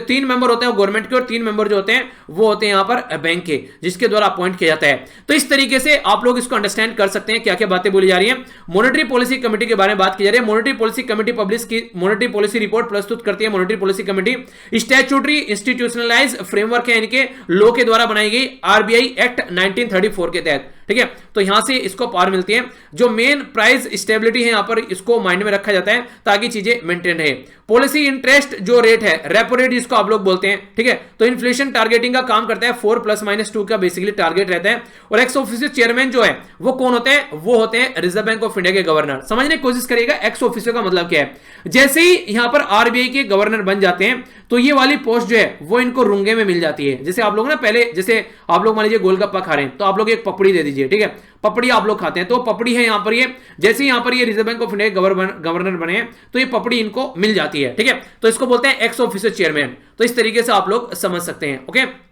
3 मेंबर होते हैं गवर्नमेंट के और 3 मेंबर जो होते हैं वो होते हैं यहां पर बैंक के, जिसके द्वारा अपॉइंट किया जाता है। तो इस तरीके से आप लोग इसको अंडरस्टैंड कर सकते हैं क्या क्या बातें बोली जा रही है। मॉनेटरी पॉलिसी कमेटी के बारे में बात की जा रही है। मॉनेटरी पॉलिसी कमेटी पब्लिश की मॉनेटरी पॉलिसी रिपोर्ट प्रस्तुत करती है। Monetary policy committee statutory institutionalise framework है, यानी कि लॉ के द्वारा बनाई गई आरबीआई एक्ट 1934 के तहत, ठीक है। तो यहां से इसको पावर मिलती है। जो मेन प्राइस स्टेबिलिटी है यहां पर इसको माइंड में रखा जाता है ताकि चीजें मेंटेन रहे। पॉलिसी इंटरेस्ट जो रेट है, रेपो रेट जिसको आप लोग बोलते हैं, ठीक है। तो इन्फ्लेशन टारगेटिंग का काम करता है, 4+-2 का बेसिकली टारगेट रहता है। और एक्स ऑफिशियो चेयरमैन जो है वो कौन होते हैं, वो होते हैं रिजर्व बैंक ऑफ इंडिया के गवर्नर। समझने की कोशिश करिएगा एक्स ऑफिशियो का मतलब क्या है। जैसे ही यहां पर आरबीआई के गवर्नर बन जाते हैं तो ये वाली पोस्ट जो है वो इनको रुंगे में मिल जाती है। जैसे आप लोग ना पहले, जैसे आप लोग मान लीजिए गोलगप्पा खा रहे हैं तो आप लोग एक पपड़ी दे दीजिए, ठीक है। पपड़ी आप लोग खाते हैं तो पपड़ी है यहां पर, ये जैसे यहां पर ये reserve bank of India governor बने हैं तो ये पपड़ी इनको मिल जाती है, ठीक है। तो इसको बोलते हैं एक्स ऑफिशियो चेयरमैन। तो इस तरीके से आप लोग समझ सकते हैं, ओके।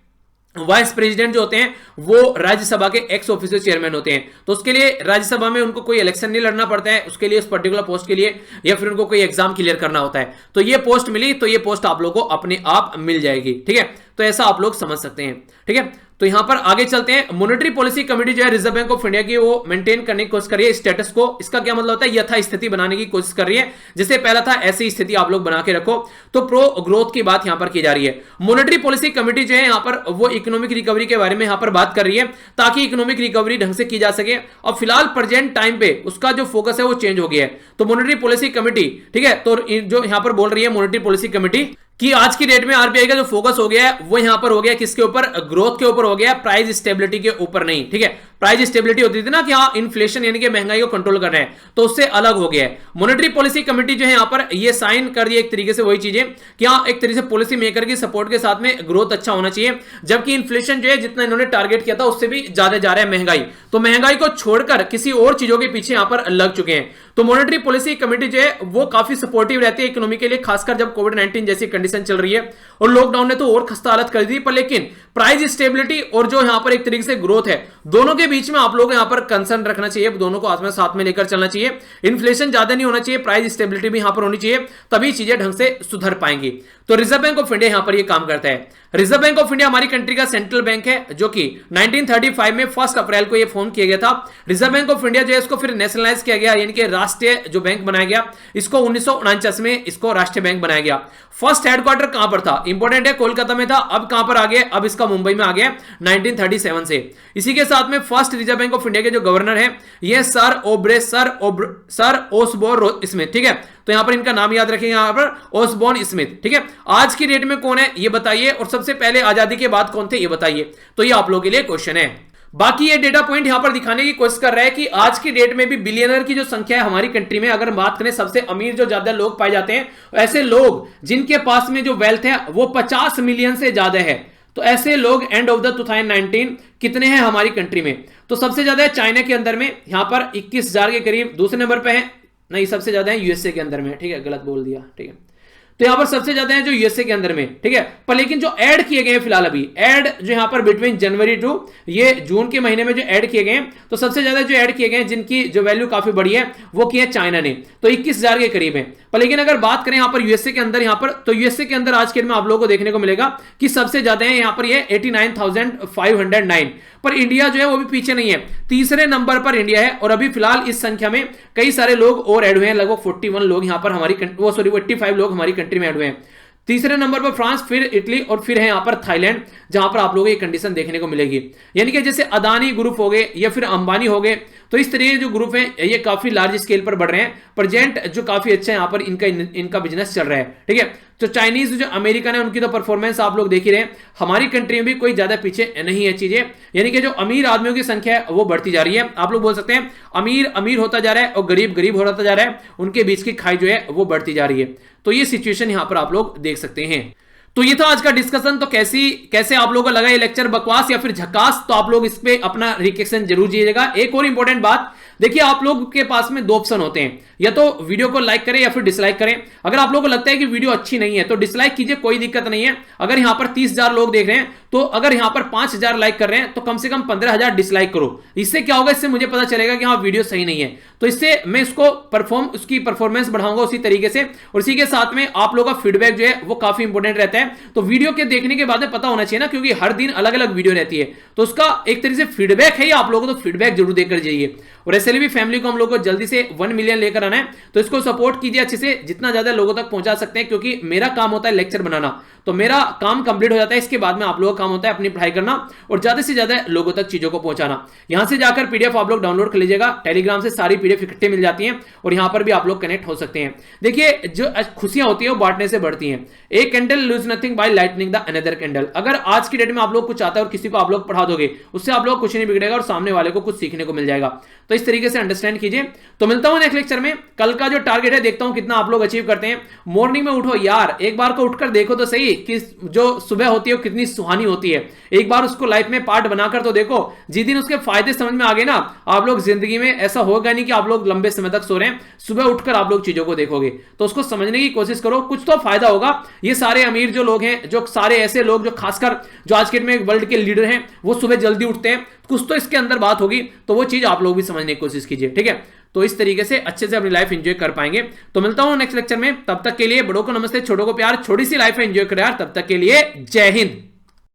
वाइस प्रेसिडेंट जो होते हैं वो राज्यसभा के एक्स ऑफिशियो चेयरमैन होते हैं। तो उसके लिए राज्यसभा में उनको कोई इलेक्शन नहीं लड़ना पड़ता है, उसके लिए उस पर्टिकुलर पोस्ट के लिए, या फिर उनको कोई एग्जाम क्लियर करना होता है। तो ये पोस्ट मिली तो ये पोस्ट आप लोगों को अपने आप मिल जाएगी, ठीक है। तो ऐसा आप लोग समझ सकते हैं, ठीक है। तो यहां पर आगे चलते हैं। मॉनेटरी पॉलिसी कमेटी जो है रिजर्व बैंक ऑफ इंडिया की, वो मेंटेन करने की कोशिश कर रही है स्टेटस को। इसका क्या मतलब होता है, यथा स्थिति बनाने की कोशिश कर रही है। जैसे पहला था ऐसी स्थिति आप लोग बना के रखो। तो प्रो ग्रोथ की बात यहां पर की जा रही है। मॉनेटरी पॉलिसी कमेटी जो है यहां पर वो इकोनॉमिक रिकवरी के बारे में यहां पर बात कर रही है ताकि इकोनॉमिक रिकवरी ढंग से की जा सके। और फिलहाल प्रेजेंट टाइम पे उसका जो फोकस है वो चेंज हो गया है। तो मॉनेटरी पॉलिसी कमेटी, ठीक है, तो जो यहां पर बोल रही है मॉनेटरी पॉलिसी कमेटी कि आज की डेट में आरबीआई का जो फोकस हो गया है वो यहां पर हो गया किसके ऊपर, ग्रोथ के ऊपर हो गया, प्राइस स्टेबिलिटी के ऊपर नहीं, ठीक है। प्राइस स्टेबिलिटी होती थी ना कि हाँ इन्फ्लेशन यानी कि महंगाई को कंट्रोल कर रहे हैं, तो उससे अलग हो गया है। मॉनेटरी पॉलिसी कमेटी जो है यहां पर ये साइन कर दिया एक तरीके से वही चीजें कि हाँ एक तरीके से पॉलिसी मेकर की सपोर्ट के साथ में ग्रोथ अच्छा होना चाहिए, जबकि इन्फ्लेशन जो है जितना इन्होंने टारगेट किया था उससे भी ज्यादा जा रहा है महंगाई। तो महंगाई को छोड़कर किसी और चीजों के पीछे यहां पर लग चुके हैं। तो मॉनेटरी पॉलिसी कमेटी जो है वो काफी सपोर्टिव रहती है इकोनॉमी के लिए, खासकर जब कोविड-19 जैसी कंडीशन चल रही है और लॉकडाउन ने तो और खस्ता हालत कर दी। पर लेकिन प्राइस स्टेबिलिटी और जो यहां पर एक तरीके से ग्रोथ है, दोनों के बीच में आप लोग यहां पर कंसर्न रखना चाहिए, दोनों को साथ में लेकर चलना चाहिए। इन्फ्लेशन ज्यादा नहीं होना चाहिए, प्राइस स्टेबिलिटी भी यहां पर होनी चाहिए, तभी चीजें ढंग से सुधर पाएंगी। तो रिजर्व बैंक ऑफ इंडिया यहां पर ये काम करता है। रिजर्व बैंक ऑफ इंडिया हमारी कंट्री का सेंट्रल बैंक है जो कि 1935 में 1 अप्रैल को ये फॉर्म किया गया था। रिजर्व बैंक ऑफ इंडिया जो है इसको फिर नेशनलाइज किया गया, यानी कि राष्ट्रीय जो बैंक बनाया गया, इसको 1949 में इसको राष्ट्रीय बैंक बनाया गया। फर्स्ट हेडक्वार्टर कहां पर था, इंपॉर्टेंट है, कोलकाता में था। अब कहां पर आ गया, अब इसका मुंबई में आ गया 1937 से। इसी के साथ में first reserve bank of India के जो गवर्नर है ये सर ओसबोर्न स्मिथ, ठीक है। तो यहां पर इनका नाम याद रखेंगे, यहां पर ओसबोर्न स्मिथ, ठीक है। आज की डेट में कौन है ये बताइए, और सबसे पहले आजादी के बाद कौन थे ये बताइए। तो ये आप लोगों के लिए क्वेश्चन है। बाकी ये डेटा पॉइंट यहां पर दिखाने की कोशिश कर रहा है कि आज की डेट में भी बिलियनर की जो संख्या है हमारी कंट्री में, अगर बात करें सबसे अमीर जो ज्यादा लोग पाए जाते हैं, ऐसे लोग जिनके पास में जो वेल्थ है वो 50 मिलियन से ज्यादा है। तो ऐसे लोग एंड ऑफ द 2019 कितने हैं हमारी कंट्री में, तो सबसे ज्यादा है चाइना के अंदर में, यहां पर 21,000 के करीब। दूसरे नंबर पे है, नहीं सबसे ज्यादा है यूएसए के अंदर में, ठीक है, गलत बोल दिया, ठीक है। तो यहां पर सबसे ज्यादा है जो यूएसए के अंदर में, ठीक है। पर लेकिन जो ऐड किए गए हैं फिलहाल अभी ऐड जो यहां पर बिटवीन जनवरी टू ये जून के महीने में जो ऐड किए गए हैं, तो सबसे ज्यादा जो ऐड किए गए हैं जिनकी जो वैल्यू काफी बड़ी है वो की है चाइना ने, तो 21,000 के करीब है। पर लेकिन अगर बात करें यहां पर यूएसए के अंदर, यहां पर तो यूएसए के अंदर आज के दिन में आप लोगों को देखने को मिलेगा कि सबसे ज्यादा है यहां पर ये 89,509। पर इंडिया जो है वो भी पीछे नहीं है, तीसरे नंबर पर इंडिया है। और अभी फिलहाल इस संख्या में कई सारे लोग और ऐड हुए हैं, लगभग 41 लोग यहां पर हमारी 85 लोग हमारी कंट्री में ऐड हुए हैं। तीसरे नंबर पर फ्रांस, फिर इटली और फिर है यहां पर थाईलैंड, जहां पर आप लोगों को ये कंडीशन देखने को मिलेगी। यानी कि जैसे अदानी ग्रुप हो गए या फिर अंबानी हो गए, तो इस तरह के जो ग्रुप हैं ये काफी लार्ज स्केल पर बढ़ रहे हैं। प्रेजेंट जो काफी अच्छा है यहां पर इनका बिजनेस चल रहा है, ठीक है। तो चाइनीज जो अमेरिकन है उनकी तो परफॉर्मेंस आप लोग देख ही रहे हैं, हमारी कंट्री में भी कोई ज्यादा पीछे नहीं है चीजें। यानी कि जो अमीर आदमियों की संख्या है वो बढ़ती जा रही है। आप लोग बोल सकते हैं अमीर अमीर होता जा रहा है और गरीब गरीब होता जा रहा है, उनके बीच की खाई जो है वो बढ़ती जा रही है। तो ये सिचुएशन यहां पर आप लोग देख सकते हैं। तो ये था आज का डिस्कशन। तो कैसे आप लोगों को लगा ये लेक्चर, बकवास या फिर झकास, तो आप लोग इस पे अपना रिएक्शन जरूर दीजिएगा। एक और इंपॉर्टेंट बात, देखिए आप लोग के पास में दो ऑप्शन होते हैं, या तो वीडियो को लाइक करें या फिर डिसलाइक करें। अगर आप लोगों को लगता है कि वीडियो अच्छी नहीं है तो डिसलाइक कीजिए, कोई दिक्कत नहीं है। अगर यहां पर 30,000 लोग देख रहे हैं तो अगर यहां पर 5,000 लाइक कर रहे हैं तो कम से कम 15,000 डिसलाइक करो। इससे क्या होगा, इससे मुझे पता चलेगा कि हाँ वीडियो सही नहीं है, तो इससे मैं उसकी परफॉर्मेंस बढ़ाऊंगा उसी तरीके से। और इसी के साथ में आप लोगों का फीडबैक जो है वो काफी इंपॉर्टेंट रहता है। तो वीडियो के देखने के बाद में पता होना चाहिए ना, क्योंकि हर दिन अलग अलग वीडियो रहती है, तो उसका एक तरीके से फीडबैक है आप लोगों को, तो फीडबैक जरूर देकर जाइए। और एसएलवी फैमिली को हम लोग को जल्दी से 1 मिलियन लेकर आना है, तो इसको सपोर्ट कीजिए अच्छे से, जितना ज्यादा लोगों तक पहुंचा सकते हैं, क्योंकि मेरा काम होता है लेक्चर बनाना, तो मेरा काम कंप्लीट हो जाता है। इसके बाद में आप लोगों का काम होता है अपनी पढ़ाई करना और ज्यादा से ज्यादा लोगों तक चीजों को पहुंचाना। यहां से जाकर पीडीएफ आप लोग डाउनलोड कर लीजिएगा, टेलीग्राम से सारी पीडीएफ इकट्ठे मिल जाती हैं और यहां पर भी आप लोग कनेक्ट हो सकते हैं। देखिए जो खुशियां होती है वो बांटने से बढ़ती हैं। एक candle lose nothing by lightning the another candle. अगर आज की डेट में आप लोग कुछ चाहते हैं और किसी को आप लोग पढ़ा दोगे, उससे आप लोग कुछ नहीं बिगड़ेगा और सामने वाले को कुछ सीखने को मिल जाएगा। तो इस तरीके से अंडरस्टैंड कीजिए। तो मिलता हूं नेक्स्ट लेक्चर में। कल का जो टारगेट है देखता हूं कितना आप लोग अचीव करते हैं। मॉर्निंग में उठो यार, एक बार को उठकर देखो तो सही कि जो सुबह होती है वो कितनी सुहानी होती है। एक बार उसको लाइफ में पार्ट बनाकर तो देखो। जिस दिन उसके फायदे समझ में आ गए ना, आप लोग जिंदगी में ऐसा होगा नहीं कि आप लोग लंबे समय तक सो रहे हैं, सुबह उठकर आप लोग चीजों को देखोगे, तो उसको समझने की कोशिश करो, कुछ तो फायदा होगा। ये सारे अमीर जो लोग हैं, जो सारे ऐसे लोग जो खासकर जो आज के में वर्ल्ड के लीडर हैं, वो सुबह जल्दी उठते हैं, कुछ तो इसके अंदर बात होगी, तो वो चीज आप लोग भी समझने की कोशिश कीजिए, ठीक है। तो इस तरीके से अच्छे से अपनी लाइफ एंजॉय कर पाएंगे। तो मिलता हूं नेक्स्ट लेक्चर में, तब तक के लिए बड़ों को नमस्ते, छोटों को प्यार, छोटी सी लाइफ एंजॉय करें यार। तब तक के लिए जय हिंद।